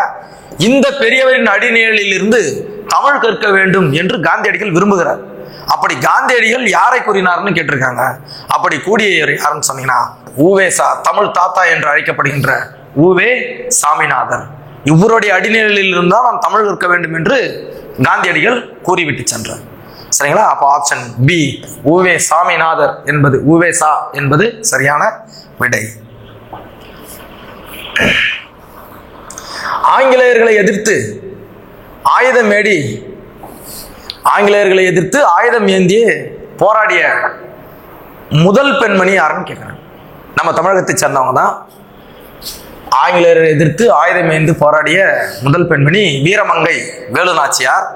இந்த பெரியவரின் அடிநிழலில் இருந்து தமிழ் கற்க வேண்டும் என்று காந்தியடிகள் விரும்புகிறார். அப்படி காந்தியடிகள் யாரை கூறினார்னு கேட்டிருக்காங்க. அப்படி கூடியவர் யாருன்னு சொன்னீங்கன்னா ஊவேசா, தமிழ் தாத்தா என்று அழைக்கப்படுகின்ற ஊவே சாமிநாதர். இவருடைய அடிநிழலில் இருந்தால் நாம் தமிழ் கற்க வேண்டும் என்று காந்தியடிகள் கூறிவிட்டு சென்றார். சரிங்களா? அப்போ ஆப்ஷன் பி, ஊவே சாமிநாதர் என்பது, ஊவேசா என்பது சரியான விடை. ஆங்கிலேயர்களை எதிர்த்து ஆயுதம் ஏந்திய போராடிய முதல் பெண்மணி யாருன்னு கேட்கிறேன். நம்ம தமிழகத்தை சேர்ந்தவங்க தான். ஆங்கிலேயரை எதிர்த்து ஆயுதம் ஏந்தி போராடிய முதல் பெண்மணி வீரமங்கை வேலுநாச்சியார்.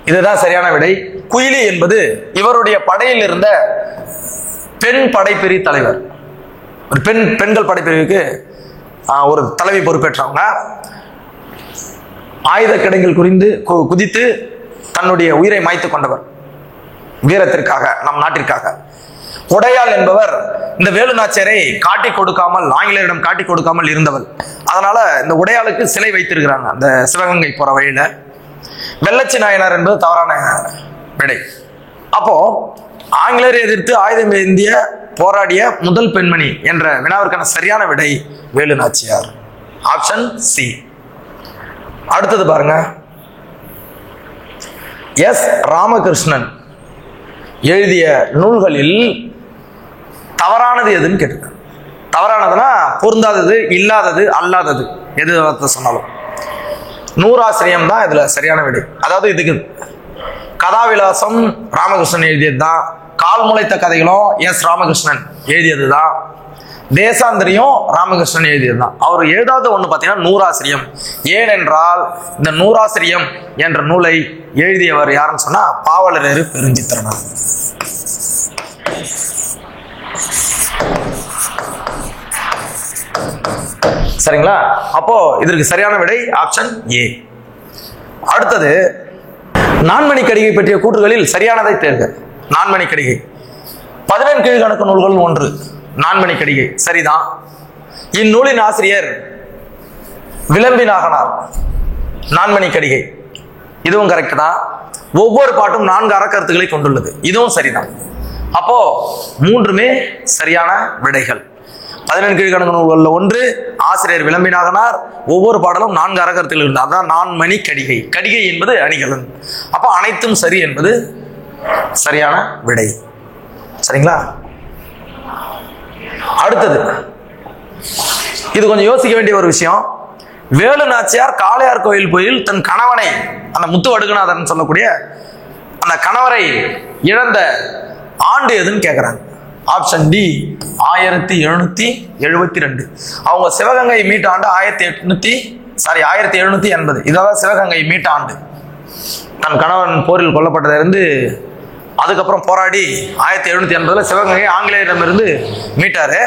இதுதான் சரியான விடை. குயிலி என்பது இவருடைய படையில் இருந்த பெண் படைப்பிரி தலைவர். ஒரு பெண்கள் படைப்பிரிவுக்கு ஒரு தலைவி பொறுப்பேற்றவங்க. ஆயுத கிடங்கில் குதித்து தன்னுடைய உயிரை மாய்த்து கொண்டவர் வீரத்திற்காக, நம் நாட்டிற்காக. உடையாள் என்பவர் இந்த வேலுநாச்சியரை காட்டி கொடுக்காமல், ஆங்கிலேயரிடம் காட்டி கொடுக்காமல் இருந்தவள். அதனால இந்த உடையாளுக்கு சிலை வைத்திருக்கிறாங்க அந்த சிவகங்கை போற வழியில. வெள்ளச்சி நாயனார் என்பது தவறான விடை. அப்போ ஆங்கிலேயரை எதிர்த்து ஆயுதம் ஏந்திய போராடிய முதல் பெண்மணி என்ற வினாவிற்கான சரியான விடை வேலுநாச்சியார். Option C. அடுத்தது பாருங்க, எஸ் ராமகிருஷ்ணன் எழுதிய நூல்களில் தவறானது எதுன்னு கேட்டிருக்காங்க. தவறானதுன்னா பொருந்தாதது, இல்லாதது, அல்லாதது எது சொன்னாலும். நூறாசிரியம் தான் இதுல சரியான விடை. அதாவது இதுக்கு கதாவிலாசம் ராமகிருஷ்ணன் எழுதியது தான், கால் முளைத்த கதைகளும் எஸ் ராமகிருஷ்ணன் எழுதியது தான், தேசாந்திரியும் ராமகிருஷ்ணன் எழுதியது தான். அவர் எழுதாத ஒண்ணு பார்த்தீங்கன்னா நூறாசிரியம். ஏனென்றால் இந்த நூறாசிரியம் என்ற நூலை எழுதியவர் யாருன்னு சொன்னா பாவலரேறு பெருஞ்சித்திரனார். சரிங்களா? அப்போ இதற்கு சரியான விடை ஆப்ஷன் ஏ. அடுத்தது நான்மணி கடிகை பற்றிய கூற்றுகளில் சரியானதை தேர்க. நான்மணி கடிகை 14 கீழ்கணக்கு நூல்கள் ஒன்று. நான்மணி கடிகை சரிதான். இந்நூலின் ஆசிரியர் விளம்பினாகனார். நான்மணி கடிகை இதுவும் கரெக்ட் தான். ஒவ்வொரு பாட்டும் 4 அறக்கருத்துக்களை கொண்டுள்ளது. இதுவும் சரிதான். அப்போ மூன்றுமே சரியான விடைகள். 14 கீழ்கணக்கு நூல்களில் ஒன்று, ஆசிரியர் விளம்பினாகனார், ஒவ்வொரு பாடலும் 4 அறக்கருத்துகள் இருந்தால் அதான் நான்மணி கடிகை. கடிகை என்பது அணிகலன். அப்போ அனைத்தும் சரி என்பது சரியான விடை. சரிங்களா? அடுத்தது இது கொஞ்சம் யோசிக்க வேண்டிய ஒரு விஷயம். வேலு நாச்சியார் காளையார் கோயில் போயில் தன் கணவனை, அந்த முத்து வடுகநாதன் சொல்லக்கூடிய அந்த கணவரை இழந்த ஆண்டு எதுன்னு கேட்கிறாங்க. Option D 1772. அவங்க சிவகங்கை மீட்ட ஆண்டு 1780. இதாவது சிவகங்கை மீட்ட ஆண்டு. தன் கணவன் போரில் கொல்லப்பட்டதிலிருந்து அதுக்கப்புறம் போராடி 1780 சிவகங்கை ஆங்கிலேயரிடமிருந்து மீட்டாரு.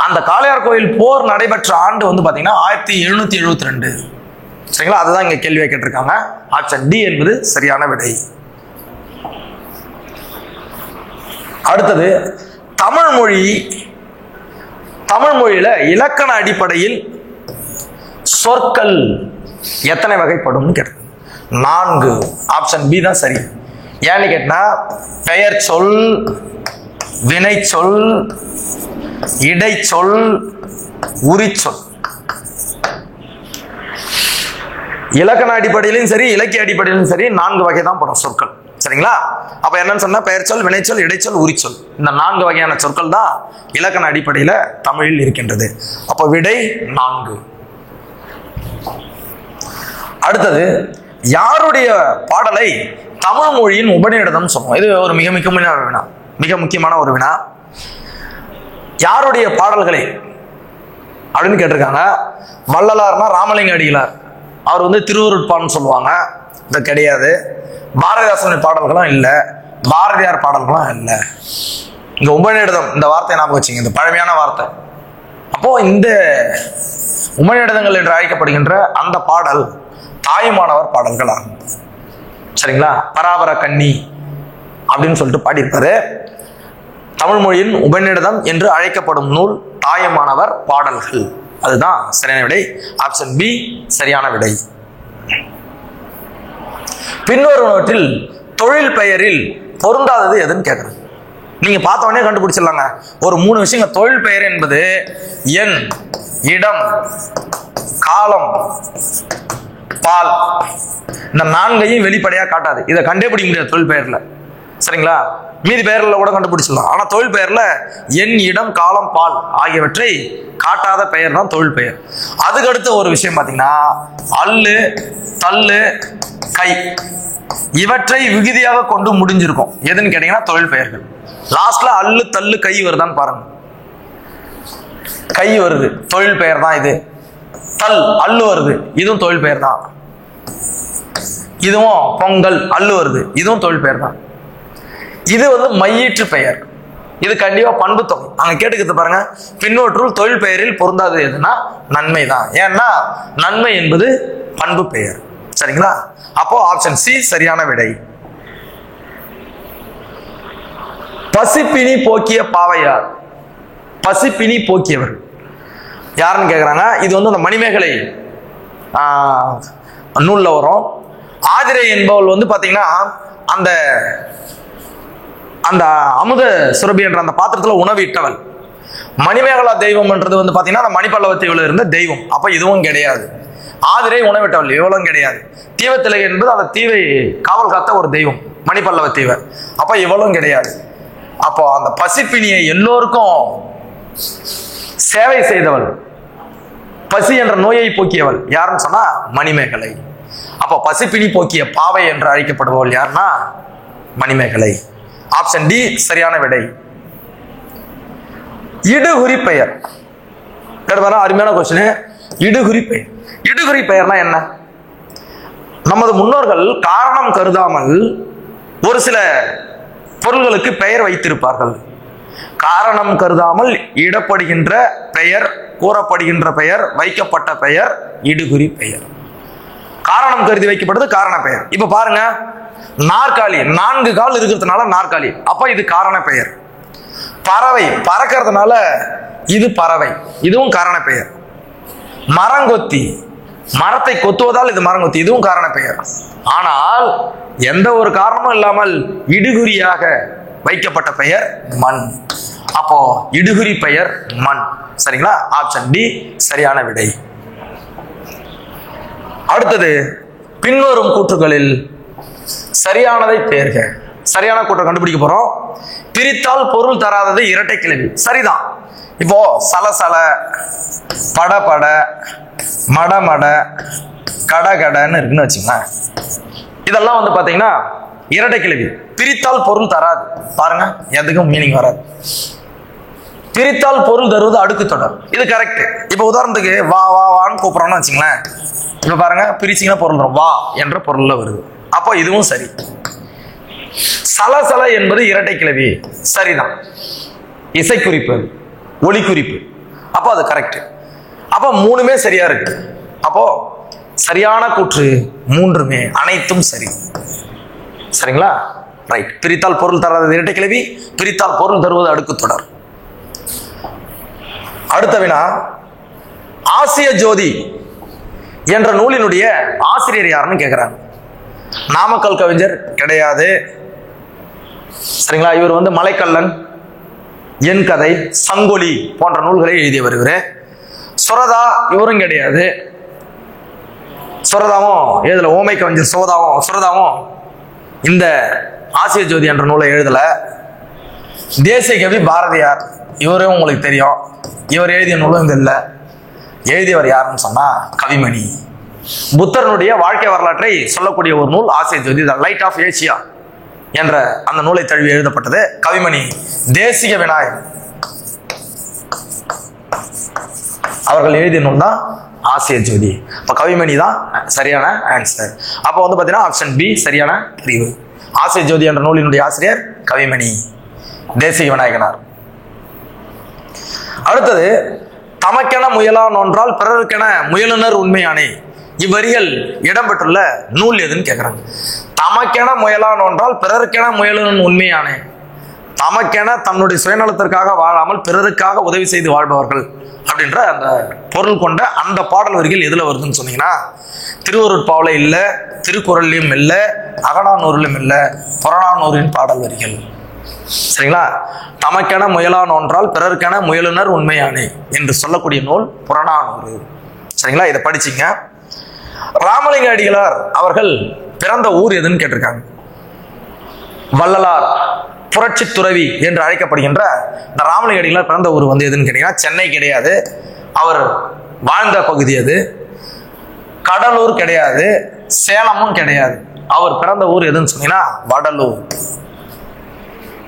அந்த காளையார் கோயில் போர் நடைபெற்ற ஆண்டு வந்து பாத்தீங்கன்னா 1772. சரிங்களா? அதுதான் இங்க கேள்வியை கேட்டிருக்காங்க. ஆப்ஷன் டி என்பது சரியான விடை. அடுத்தது தமிழ் மொழியில இலக்கண அடிப்படையில் சொற்கள் எத்தனை வகைப்படும் கேட்டு 4. ஆப்ஷன் பி தான் சரி. ஏன்னு கேட்டா பெயர் சொல், வினை சொல், இடைச்சொல், உரிச்சொல். இலக்கண அடிப்படையிலும் சரி, இலக்கிய அடிப்படையிலும் சரி 4 வகை தான் படும் சொற்கள். சரிங்களா? அப்ப என்னன்னு சொன்னா பெயர்ச்சொல், வினைச்சொல், இடைச்சொல், உரிச்சொல். இந்த 4 வகையான சொற்கள் தான் இலக்கண அடிப்படையில தமிழில் இருக்கின்றது. அப்ப விடை 4. அடுத்தது யாருடைய பாடலை தமிழ் மொழியின் உபநிடதம் சொல்லுவோம். இது ஒரு மிக முக்கியமான ஒரு வினா. யாருடைய பாடல்களை அப்படின்னு கேட்டிருக்காங்க. வள்ளலார்னா ராமலிங்க அடிகளார். அவர் வந்து திருவருட்பான்னு சொல்லுவாங்க. இது கிடையாது. பாரதிதாசன் பாடல்களும் இல்லை, பாரதியார் பாடல்களும் இல்லை. இங்க உபநிடதம் இந்த வார்த்தையை ஞாபகம் வச்சுங்க, இந்த பழமையான வார்த்தை. அப்போ இந்த உபநிடதங்கள் என்று அழைக்கப்படுகின்ற அந்த பாடல் தாயுமானவர் பாடல்கள் ஆகும். சரிங்களா? பராபர கன்னி அப்படின்னு சொல்லிட்டு பாடியிருப்பாரு. தமிழ் மொழியின் உபநிடதம் என்று அழைக்கப்படும் நூல் தாயுமானவர் பாடல்கள். அதுதான் சரியான விடை. ஆப்ஷன் பி சரியான விடை. பின்வருவனவற்றில் தொழில் பெயரில் பொருந்தாதது எதுன்னு கேட்கிறேன். நீங்க பார்த்த உடனே கண்டுபிடிச்சிடலாங்க. ஒரு 3 விஷயங்கள். தொழில் பெயர் என்பது எண், இடம், காலம், பால். இந்த 4ஐயும் வெளிப்படையா காட்டாது. இதை கண்டுபிடிக்க முடியாது தொழில் பெயர்ல. சரிங்களா? மீதி பெயர்ல கூட கண்டுபிடிச்சிடலாம். ஆனா தொழில் பெயர்ல எண், இடம், காலம், பால் ஆகியவற்றை காட்டாத பெயர் தான் தொழில் பெயர். அதுக்கடுத்து ஒரு விஷயம் பாத்தீங்கன்னா அல்லு, தள்ளு, கை இவற்றை விகுதியாக கொண்டு முடிஞ்சிருக்கும். எதுன்னு கேட்டீங்கன்னா தொழில் பெயர்கள். லாஸ்ட்ல அல்லு, தள்ளு, கை வருதான்னு பாருங்க. கை வருது, தொழில் பெயர் தான் இது. தல், அல்லு வருது, இதுவும் தொழில் பெயர் தான். இதுவும் பொங்கல், அல்லு வருது, இதுவும் தொழில் பெயர் தான். இது வந்து மையீற்று பெயர். இது கண்டிப்பா பண்பு தொகை. அங்க கேட்டுக்கிறது பாருங்க. பின்னொற்றுள் தொழில் பெயரில் பொருந்தாது எதுனா நன்மை தான். ஏன்னா நன்மை என்பது பண்பு பெயர். சரிங்களா? அப்போ ஆப்ஷன் சி சரியான விடை. பசிப்பினி போக்கிய பாவையார். பசிப்பினி போக்கியவர் யாருன்னு கேக்குறாங்க. இது வந்து அந்த மணிமேகலை நூல்ல வரும். ஆதிரை என்பவள் வந்து பாத்தீங்கன்னா அந்த அந்த அமுத சுரபி என்ற அந்த பாத்திரத்துல உணவு இட்டவள். மணிமேகலா தெய்வம் என்றது வந்து பாத்தீங்கன்னா அந்த மணிப்பல்லவத்தீவுல இருந்த தெய்வம். அப்ப இதுவும் கிடையாது. ஆதிரை உணவிட்டவள், இவளும் கிடையாது. தீவத்திலை என்பது அந்த தீவை காவல் காத்த ஒரு தெய்வம், மணிப்பல்லவ தீவை. அப்ப இவளும் கிடையாது. அப்போ அந்த பசிப்பினியை எல்லோருக்கும் சேவை செய்தவள், பசி என்ற நோயை போக்கியவள் யாருன்னு சொன்னா மணிமேகலை. அப்போ பசிப்பினி போக்கிய பாவை என்று அழைக்கப்படுபவள் யாருன்னா மணிமேகலை. ஆப்ஷன் டி சரியான விடை. இடுகுறி பெயர் அருமையான கொஸ்டின். இடுகுறி பெயர், இடுகுறி பெயர்னா என்ன? நமது முன்னோர்கள் காரணம் கருதாமல் ஒரு சில பொருள்களுக்கு பெயர் வைத்திருப்பார்கள். காரணம் கருதாமல் இடப்படுகின்ற பெயர், கூறப்படுகின்ற பெயர், வைக்கப்பட்ட பெயர் இடுகுறி பெயர். காரணம் கருதி வைக்கப்படுது காரண பெயர். இப்ப பாருங்க, நாற்காலி 4 கால் இருக்கிறதுனால நாற்காலி, அப்ப இது காரண பெயர். பறவை பறக்கிறதுனால இது பறவை, இதுவும் காரண பெயர். மரங்கொத்தி, மரத்தை கொத்துவதால் இது மரங்கொத்தி, இதுவும் காரண பெயர். ஆனால் எந்த ஒரு காரணமும் இல்லாமல் இடுகுறியாக வைக்கப்பட்ட பெயர் மண். அப்போ இடுகுறி பெயர் மண். சரிங்களா? ஆப்ஷன் டி சரியான விடை. அடுத்தது, பின்வரும் கூற்றுகளில் சரியானதை தேர்க. சரியான கூற்றை கண்டுபிடிக்க போறோம். பிரித்தால் பொருள் தராதது இரட்டை கிளவி. சரிதான். இப்போ சலசல, படபட, மடமட, கடகடன்னு இருக்குன்னு வச்சுங்களேன். இதெல்லாம் வந்து பாத்தீங்கன்னா இரட்டை கிளவி. பிரித்தால் பொருள் தராது. பாருங்க, எதுக்கும் மீனிங் வராது. பிரித்தால் பொருள் தருவது அடுக்கு தொடர். இது கரெக்ட். இப்ப உதாரணத்துக்கு வா வா வான்னு கூப்பிடறோம்னு வச்சுங்களேன். இப்ப பாருங்க, பிரிச்சிங்கன்னா பொருள் வரும், வா என்ற பொருள்ல வருது. அப்போ இதுவும் சரி. சலசல என்பது இரட்டை கிளவி. சரிதான். இசைக்குறிப்பு, ஒளி குறிப்பு. அப்போ அது கரெக்ட். அப்போ 3மே சரியா இருக்கு. அப்போ சரியான கூற்று 3மே, அனைத்தும் சரி. சரிங்களா? ரைட். பிரித்தால் பொருள் தராதது இரட்டை கிளவி, பிரித்தால் பொருள் தருவது அடுக்கு தொடர். அடுத்த வினா, ஆசிய ஜோதி என்ற நூலினுடைய ஆசிரியர் யாருன்னு கேட்கிறாங்க. நாமக்கல் கவிஞர் கிடையாது. சரிங்களா? இவர் வந்து மலைக்கல்லன், என் கதை, சங்கொலி போன்ற நூல்களை எழுதியவர். இவரு சுரதா, இவரும் கிடையாது. சுரதாவும் எழுதல. ஓமை கவிஞர் சுரதாவும் இந்த ஆசிய ஜோதி என்ற நூலை எழுதல. தேசிய கவி பாரதியார், இவரும் உங்களுக்கு தெரியும். இவர் எழுதிய நூலும் இது இல்லை. எழுதியவர் யாருன்னு சொன்னா கவிமணி. புத்தரனுடைய வாழ்க்கை வரலாற்றை சொல்லக்கூடிய ஒரு நூல் ஆசிய ஜோதி, த லைட் ஆஃப் ஏசியா என்ற அந்த நூலை தழுவி எழுதப்பட்டது. கவிமணி தேசிக விநாயகர் அவர்கள் எழுதிய நூல் தான் ஆசிய ஜோதி. அப்ப கவிமணி தான் சரியான ஆன்சர். அப்போ வந்து பாத்தீங்கன்னா ஆப்ஷன் பி சரியான பிரிவு. ஆசிய ஜோதி என்ற நூலினுடைய ஆசிரியர் கவிமணி, தேசிக விநாயகனார். அடுத்தது, தமக்கென முயலான் ஒன்றால் பிறருக்கென முயலுனர் உண்மையானே. இவ்வரிகள் இடம்பெற்றுள்ள நூல் எதுன்னு கேட்கிறாங்க. தமக்கென முயலான் ஒன்றால் பிறருக்கென முயலுனர் உண்மையானே. தமக்கென தன்னுடைய சுயநலத்திற்காக வாழாமல் பிறருக்காக உதவி செய்து வாழ்பவர்கள் அப்படின்ற அந்த பொருள் கொண்ட அந்த பாடல் வரிகள் எதுல வருதுன்னு சொன்னீங்கன்னா, திருவருட்பாவில இல்ல, திருக்குறள்லையும் இல்ல, அகநானூரிலும் இல்ல, புறநானூரின் பாடல் வரிகள். சரிங்களா? தமக்கென முயலான் ஒன்றால் பிறருக்கென முயலுனர் உண்மையானே என்று சொல்லக்கூடிய நூல் புறநானூறு. சரிங்களா? இதை படிச்சிங்க. ராமலிங்க அடிகளார் அவர்கள் பிறந்த ஊர் எதுன்னு கேட்டிருக்காங்க. வள்ளலார், புரட்சி துறவி என்று அழைக்கப்படுகின்ற இந்த ராமலிங்க அடிகளார் பிறந்த ஊர் வந்து எதுன்னு கேட்டீங்கன்னா சென்னை கிடையாது. அவர் வாழ்ந்த பகுதி அது. கடலூர் கிடையாது, சேலமும் கிடையாது. அவர் பிறந்த ஊர் எதுன்னு சொன்னீங்கன்னா வடலூர்.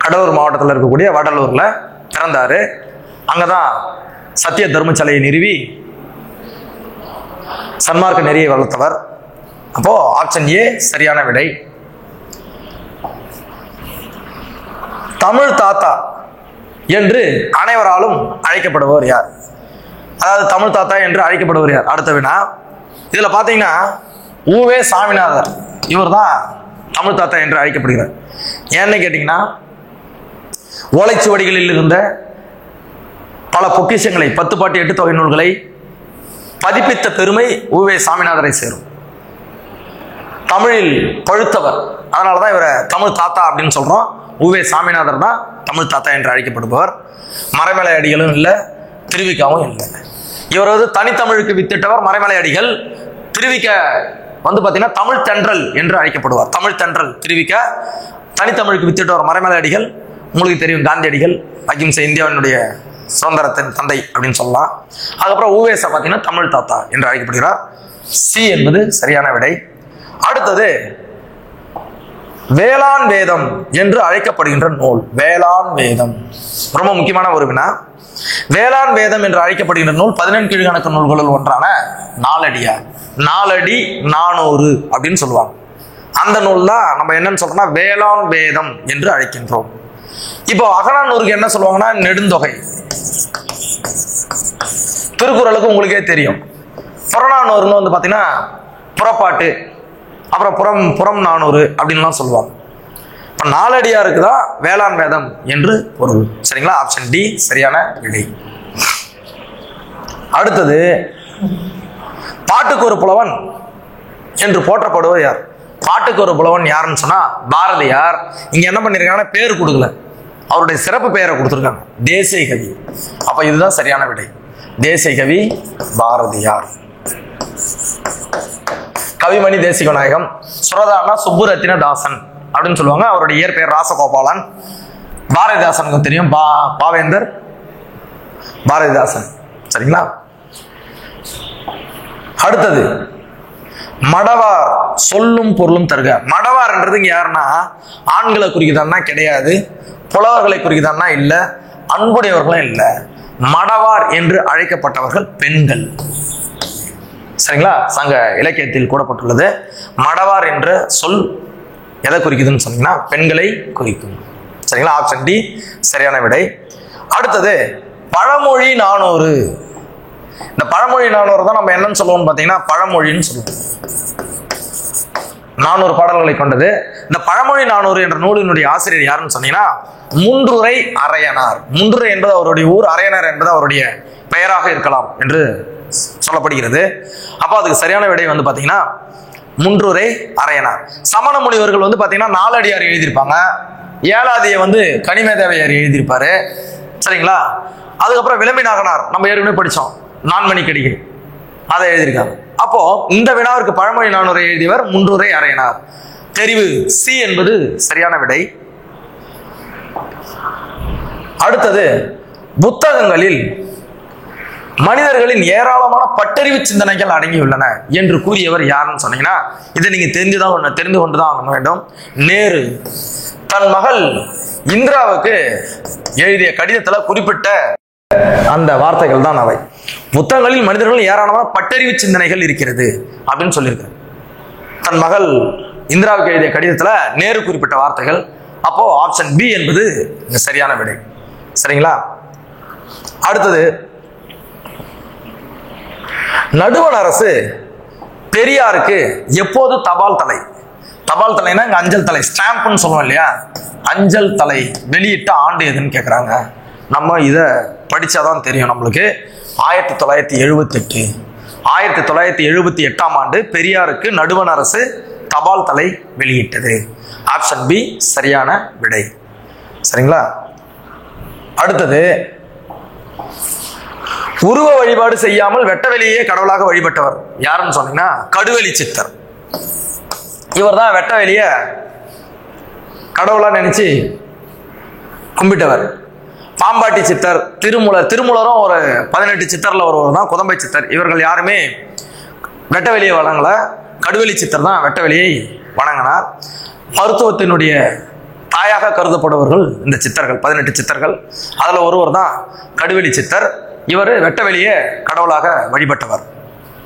கடலூர் மாவட்டத்தில் இருக்கக்கூடிய வடலூர்ல பிறந்தாரு. அங்கதான் சத்திய தர்மசாலையை நிறுவி சன்மார்க்க நெறியை வளர்த்தவர். அப்போ ஆப்ஷன் ஏ சரியான விடை. தமிழ் தாத்தா என்று அனைவராலும் அழைக்கப்படுபவர் யார்? அதாவது தமிழ் தாத்தா என்று அழைக்கப்படுவர் யார்? அடுத்த வினா. இதுல பாத்தீங்கன்னா ஊவே சாமிநாதர், இவர் தான் தமிழ் தாத்தா என்று அழைக்கப்படுகிறார். ஏன்னு கேட்டீங்கன்னா, ஓலைச்சுவடிகளில் இருந்த பல பொக்கிஷங்களை, 10 பாட்டு 8 தொகை நூல்களை பதிப்பித்த பெருமை ஊவே சாமிநாதரை சேரும். தமிழில் பழுத்தவர், அதனாலதான் இவரை தமிழ் தாத்தா அப்படின்னு சொல்றோம். ஊவே சாமிநாதர் தான் தமிழ் தாத்தா என்று அழைக்கப்படுபவர். மறைமலை அடிகளும் இல்லை, திருவிக்காவும் இல்லை. இவர் வந்து தனித்தமிழுக்கு வித்திட்டவர் மறைமலை அடிகள். திருவிக்க வந்து பாத்தீங்கன்னா தமிழ் தென்றல் என்று அழைக்கப்படுவார். தமிழ் தென்றல் திருவிக்க. தனித்தமிழுக்கு வித்திட்டவர் மறைமலை அடிகள். உங்களுக்கு தெரியும் காந்தியடிகள், அகிம்சை இந்தியாவினுடைய சுதந்திரத்தின் தந்தை அப்படின்னு சொல்லலாம். அதுக்கப்புறம் ஊவேசா பார்த்தீங்கன்னா தமிழ் தாத்தா என்று அழைக்கப்படுகிறார். சி என்பது சரியான விடை. அடுத்தது வேளாண் வேதம் என்று அழைக்கப்படுகின்ற நூல். வேளாண் வேதம் ரொம்ப முக்கியமான ஒரு வினா. வேளாண் வேதம் என்று அழைக்கப்படுகின்ற நூல் 14 கீழ்கணக்கு நூல்களுள் ஒன்றான நாலடியார். நாலடி 400 அப்படின்னு சொல்லுவாங்க. அந்த நூல் தான் நம்ம என்னன்னு சொல்றோம்னா வேளாண் வேதம் என்று அழைக்கின்றோம். இப்போ அகநானூருக்கு என்ன சொல்லுவாங்கன்னா நெடுந்தொகை. திருக்குறளுக்கு உங்களுக்கே தெரியும். புறநானூறுன்னு வந்து பார்த்தீங்கன்னா புறப்பாட்டு, அப்புறம் புறம் 400 அப்படின்லாம் சொல்லுவாங்க. இப்போ நாலடியாருக்கு தான் வேளாண் வேதம் என்று பொருள். சரிங்களா? ஆப்ஷன் டி சரியான விடை. அடுத்தது பாட்டுக்கு ஒரு புலவன் என்று போற்றப்படுவது யார்? பாட்டுக்கு ஒரு புலவன் யாருன்னு சொன்னா பாரதியார். இங்க என்ன பண்ணிருக்காங்கன்னா பேர் கொடுக்கல, அவருடைய சிறப்பு பெயரை கொடுத்துருக்காங்க, தேசிய கவி. அப்ப இதுதான் சரியான விடை. தேசிய கவி பாரதியார். கவிமணி தேசிக நாயகம். சுரதானா சுப்புரத்தினதாசன் அப்படின்னு சொல்லுவாங்க. அவருடைய இயற்பெயர் ராசகோபாலன். பாரதிதாசனுக்கு தெரியும், பாவேந்தர் பாரதிதாசன். சரிங்களா? அடுத்தது மடவார் சொல்லும் பொருளும் தருக. மடவார்ன்றது இங்க யாருன்னா ஆண்களை குறிக்குதான்னா கிடையாது, புலவர்களை குறிக்குதான்னா இல்ல, அன்புடையவர்களும் இல்ல. மடவார் என்று அழைக்கப்பட்டவர்கள் பெண்கள். சரிங்களா? சங்க இலக்கியத்தில் கூறப்பட்டுள்ளது. மடவார் என்ற சொல் எதை குறிக்குதுன்னு சொன்னீங்கன்னா பெண்களை குறிக்கும். சரிங்களா? ஆப்ஷன் டி சரியான விடை. அடுத்தது பழமொழி 400. இந்த பழமொழி 400 தான் நம்ம என்னன்னு சொல்லுவோம்னு பார்த்தீங்கன்னா பழமொழின்னு சொல்லுவோம். 400 பாடல்களை கொண்டது. இந்த பழமொழி 400 என்ற நூலினுடைய ஆசிரியர் யாருன்னு சொன்னீங்கன்னா முன்றுரை அரையனார். முன்றுரை என்பது அவருடைய ஊர், அரையனார் என்பது அவருடைய பெயராக இருக்கலாம் என்று சொல்லப்படுகிறது. அப்போ அதுக்கு சரியான விடை வந்து பாத்தீங்கன்னா முன்றுரை அரையனார். சமண முனிவர்கள் வந்து பாத்தீங்கன்னா நாலடியார் எழுதியிருப்பாங்க. ஏழாதியை வந்து கனிமேதேவையார் எழுதியிருப்பாரு. சரிங்களா? அதுக்கப்புறம் விளம்பி நாகனார் நம்ம ஏற்கனவே படிச்சோம், நான்மணிக்கடிகை, அதை எழுதியிருக்காங்க. அப்போ இந்த வினாவிற்கு பழமொழி 400 எழுதியவர் முன்றுரை அரையனார். தெரிவு சி என்பது சரியான விடை. அடுத்தது புத்தகங்களில் மனிதர்களின் ஏராளமான பட்டறிவு சிந்தனைகள் அடங்கியுள்ளன என்று கூறியவர் யாருன்னு சொன்னீங்கன்னா இதை நீங்க தெரிந்து கொண்டுதான் வேண்டும். நேரு தன் மகள் இந்திராவுக்கு எழுதிய கடிதத்துல குறிப்பிட்ட அந்த வார்த்தைகள் தான் அவை. புத்தகங்களில் மனிதர்கள் ஏராளமான பட்டறிவு சிந்தனைகள் இருக்கிறது அப்படின்னு சொல்லியிருக்காரு. தன் மகள் இந்திராவுக்கு எழுதிய கடிதத்துல நேரு குறிப்பிட்ட வார்த்தைகள். அப்போ ஆப்ஷன் பி என்பது சரியான விடை. சரிங்களா? அடுத்தது நடுவண் அரசு பெரியாருக்கு எப்போது தபால் தலை? தபால் தலைனா இங்க அஞ்சல் தலை, ஸ்டாம்ப்னு சொல்லுவோம் இல்லையா, அஞ்சல் தலை வெளியிட்ட ஆண்டு எதுன்னு கேட்குறாங்க. நம்ம இதை படிச்சாதான் தெரியும் நம்மளுக்கு. 1978. 1978ஆம் ஆண்டு பெரியாருக்கு நடுவண் அரசு தபால் தலை வெளியிட்டது. ஆப்ஷன் பி சரியான விடை. சரிங்களா? அடுத்தது உருவ வழிபாடு செய்யாமல் வெட்டவெளியே கடவுளாக வழிபட்டவர் யாருன்னு சொன்னீங்கன்னா கடுவெளி சித்தர். இவர் தான் வெட்டவெளிய கடவுளா நினைச்சு கும்பிட்டவர். பாம்பாட்டி சித்தர், திருமூலரும் ஒரு 18 சித்தர்ல ஒருவர் தான் குதம்பை சித்தர். இவர்கள் யாருமே வெட்டவெளியை வணங்கல, கடுவெளி சித்தர் தான் வெட்டவெளியை வணங்கினார். மருத்துவத்தினுடைய தாயாக கருதப்படுபவர்கள் இந்த சித்தர்கள், 18 சித்தர்கள். அதுல ஒருவர் தான் கடுவெளி சித்தர். இவர் வெட்டவெளியை கடவுளாக வழிபட்டவர்.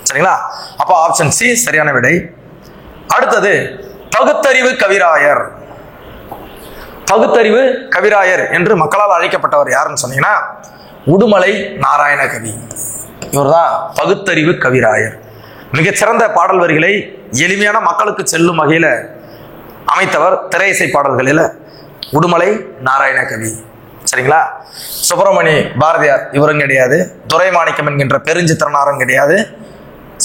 சரிங்களா? அப்போ ஆப்ஷன் சி சரியான விடை. அடுத்தது பகுத்தறிவு கவிராயர். பகுத்தறிவு கவிராயர் என்று மக்களால் அழைக்கப்பட்டவர் யாருன்னு சொன்னீங்கன்னா உடுமலை நாராயண கவி. இவர் தான் பகுத்தறிவு கவிராயர். மிகச்சிறந்த பாடல் வரிகளை எளிமையான மக்களுக்கு செல்லும் வகையில அமைத்தவர் திரை இசை பாடல்களில் உடுமலை நாராயண கவி. சரிங்களா? சுப்பிரமணி பாரதியார் இவரும் கிடையாது, துரைமாணிக்கம் என்கின்ற பெருஞ்சித்திரனாரும் கிடையாது,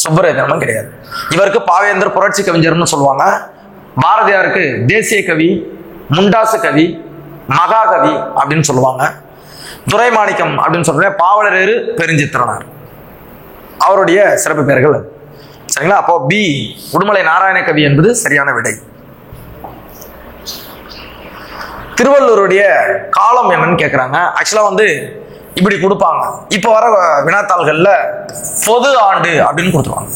சுப்பரேந்திரனும் கிடையாது. இவருக்கு பாவேந்தர் புரட்சி கவிஞர்னு சொல்லுவாங்க. பாரதியாருக்கு தேசிய கவி, முண்டாசு கவி, மகாகவி அப்படின்னு சொல்லுவாங்க. துரைமாணிக்கம் அப்படின்னு சொல்ற பாவலரேறு பெருஞ்சித்திரனார் அவருடைய சிறப்பு பெயர்கள். சரிங்களா? அப்போ பி உடுமலை நாராயண கவி என்பது சரியான விடை. திருவள்ளுவருடைய காலம் என்னன்னு கேட்குறாங்க. ஆக்சுவலாக வந்து இப்படி கொடுப்பாங்க. இப்ப வர வினாத்தாள்கள்ல பொது ஆண்டு அப்படின்னு கொடுத்துருவாங்க.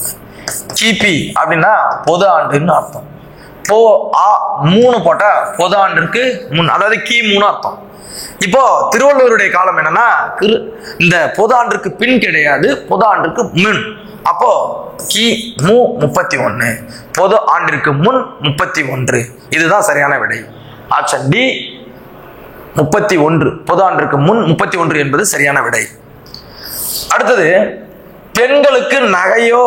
கிபி அப்படின்னா பொது ஆண்டுன்னு அர்த்தம். 3 போட்டா பொது ஆண்டிற்கு முன், அதாவது கிமு அர்த்தம். இப்போ திருவள்ளுவருடைய காலம் என்னன்னா இந்த பொது ஆண்டிற்கு பின் கிடையாது, பொது ஆண்டிற்கு முன். அப்போ கிமு 31, பொது ஆண்டிற்கு முன் 31. இதுதான் சரியான விடை. ஆப்ஷன் டி 31, பொது ஆண்டிற்கு முன் 31 என்பது சரியான விடை. அடுத்தது, பெண்களுக்கு நகையோ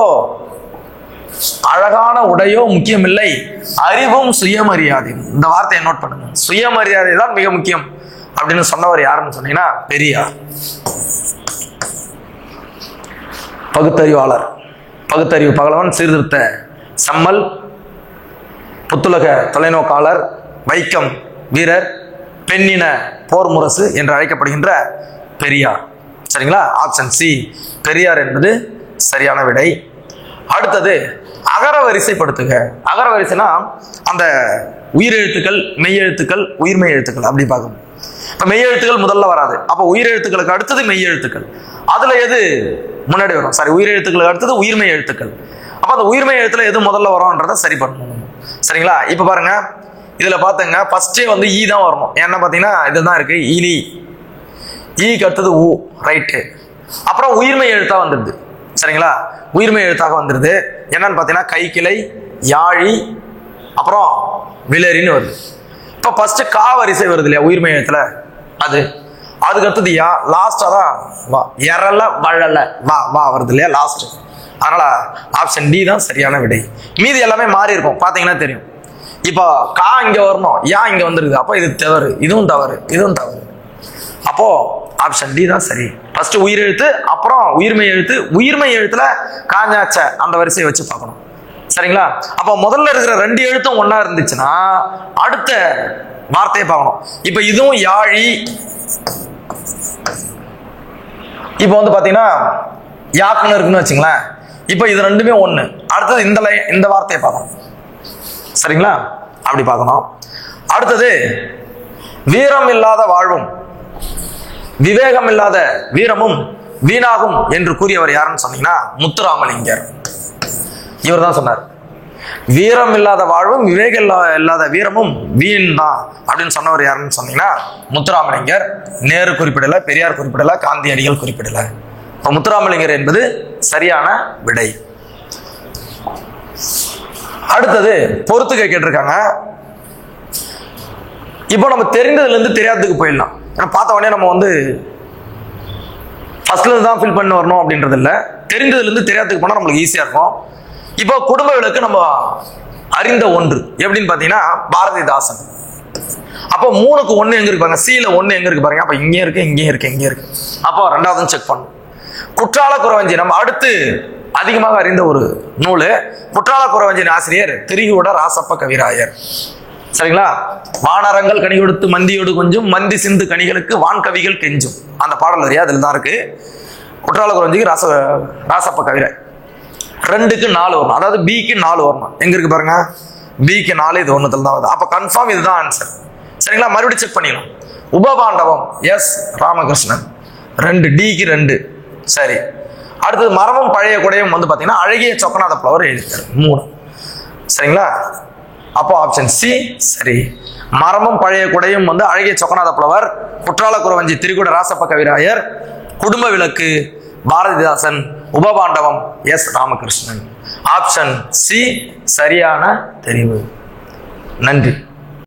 அழகான உடையோ முக்கியமில்லை, அறிவும் சுயமரியாதையும். இந்த வார்த்தையை நோட் பண்ணுங்க. சுயமரியாதை தான் மிக முக்கியம் அப்படின்னு சொன்னவர் யாருன்னு சொன்னீங்கன்னா பெரியார். பகுத்தறிவாளர், பகுத்தறிவு பகலவன், சீர்திருத்த செம்மல், புத்துலக தொலைநோக்காளர், வைக்கம் வீரர், பெண்ணின போர் முரசு என்று அழைக்கப்படுகின்ற பெரியார். சரிங்களா? ஆப்ஷன் சி பெரியார் என்பது சரியான விடை. அடுத்தது, அகர வரிசைப்படுத்துக. அகர வரிசைனா அந்த உயிரெழுத்துக்கள், மெய்யெழுத்துக்கள், உயிர்மெய் எழுத்துக்கள் அப்படி பார்க்கணும். இப்ப மெய்யெழுத்துக்கள் முதல்ல வராது. அப்ப உயிரெழுத்துக்களுக்கு அடுத்தது மெய்யெழுத்துக்கள். அதுல எது முன்னாடி வரும்? சாரி, உயிரெழுத்துக்களுக்கு அடுத்தது உயிர்மெய் எழுத்துக்கள். அப்ப அந்த உயிர்மெய் எழுத்துல எது முதல்ல வரும்ன்றதை சரி பண்ணணும். சரிங்களா? இப்ப பாருங்க, இதுல பாத்துங்க, ஃபர்ஸ்டே வந்து ஈ தான் வரணும். என்ன பாத்தீங்கன்னா இதுதான் இருக்கு, ஈலி. ஈக்கு அடுத்தது ஊ, ரைட்டு. அப்புறம் உயிர்மெய் எழுத்தா வந்துடுது. சரிங்களா? உயிர்மெய் எழுத்தாக வந்துடுது. என்னன்னு பாத்தீங்கன்னா கைக்கிளை, யாழி, அப்புறம் விலரின்னு வருது. இப்ப ஃபர்ஸ்ட் கா வரிசை வருது இல்லையா உயிர்மெய் எழுத்துல, அது. அதுக்கு அடுத்தது யா, லாஸ்டா தான் வா, எரல வழல வா வா வருது இல்லையா லாஸ்ட். அதனால ஆப்ஷன் டி தான் சரியான விடை. மீதி எல்லாமே மாறி இருக்கும், பாத்தீங்கன்னா தெரியும். இப்போ கா இங்க வரணும், யா இங்க வந்துருது. அப்போ இது தவறு, இதுவும் தவறு, இதுவும் தவறு. அப்போ ஆப்ஷன் டி தான் சரி. ஃபர்ஸ்ட் உயிரெழுத்து, அப்புறம் உயிர்மெய் எழுத்து. உயிர்மெய் எழுத்துல காஞ்சாச்ச அந்த வரிசையை வச்சு பார்க்கணும். சரிங்களா? அப்போ முதல்ல இருக்கிற 2 எழுத்தும் ஒன்னா இருந்துச்சுன்னா அடுத்த வார்த்தையை பார்க்கணும். இப்ப இதுவும் யாழி. இப்போ வந்து பாத்தீங்கன்னா யாக்குன்னு இருக்குன்னு வச்சுங்களேன். இப்போ இது ரெண்டுமே ஒண்ணு. அடுத்தது இந்த வார்த்தையை பார்க்கணும். சரிங்களா? அப்படி பார்க்கணும். அடுத்தது, வீரம் இல்லாத வாழ்வும் விவேகம் இல்லாத வீரமும் வீணாகும் என்று கூறியவர் யாருன்னு சொன்னீங்கன்னா முத்துராமலிங்கர். இவர் தான் சொன்னார், வீரம் இல்லாத வாழ்வும் விவேகம் இல்லாத வீரமும் வீண் தான் அப்படின்னு சொன்னவர் யாருன்னு சொன்னீங்கன்னா முத்துராமலிங்கர். நேரு குறிப்பிடல, பெரியார் குறிப்பிடல, காந்தியடிகள் குறிப்பிடல. முத்துராமலிங்கர் என்பது சரியான விடை. அடுத்தது, பொறுத்துக்க கேட்டிருக்காங்க. இப்போ நம்ம தெரிந்ததுல இருந்து தெரியாததுக்கு போயிடலாம். பார்த்த உடனே நம்ம வந்து ஃபர்ஸ்ட்ல தான் ஃபில் பண்ணி வரணும் அப்படின்றது இல்லை. தெரிந்ததுல இருந்து தெரியாததுக்கு போனா நம்மளுக்கு ஈஸியா இருக்கும். இப்போ குடும்ப விளக்கு நம்ம அறிந்த ஒன்று எப்படின்னு பாத்தீங்கன்னா பாரதிதாசன். அப்போ 3க்கு 1 எங்க இருக்கு பாருங்க, சீல 1 எங்க இருக்கு பாருங்க. அப்ப இங்கே இருக்கு, இங்கே இருக்கு, இங்கே இருக்கு. அப்போ 2வது செக் பண்ணும். குற்றால குறவஞ்சி நம்ம அடுத்து அதிகமாக அறிந்த ஒரு நூல். குற்றால குறவஞ்சின் ஆசிரியர் திரிகூட ராசப்ப கவிராயர். சரிங்களா? வானரங்கள் கனி கொடுத்து மந்தியோடு கொஞ்சம், மந்தி சிந்து கனிகளுக்கு வான் கவிகள் கெஞ்சும். அந்த பாடல் வரையா அதுல தான் இருக்கு. குற்றால குறவஞ்சிக்கு ராசப்ப கவிராயர். 2க்கு 4 வரணும், அதாவது பிக்கு 4 வரணும். எங்க இருக்கு பாருங்க, பிக்கு 4, இது 1த்துல தான் வருது. அப்ப கன்ஃபார்ம் இதுதான் ஆன்சர். சரிங்களா? மறுபடியும் செக் பண்ணிடலாம். உபபாண்டவம் எஸ் ராமகிருஷ்ணன். 2, டிக்கு 2. சரி. அடுத்தது, மரமும் பழைய குடையும் வந்து பாத்தீங்கன்னா அழகிய சொக்கநாத புலவர் எழுதிட்டார். 3. சரிங்களா? அப்போ ஆப்ஷன் சி சரி. மரமும் பழைய குடையும் வந்து அழகிய சொக்கநாத புலவர், குற்றால குறவஞ்சி Trikuta Rasappa Kavirayar, Kudumba Vilakku Bharathidasan, Upapandavam S Ramakrishnan. Option C சரியான தெரிவு. நன்றி.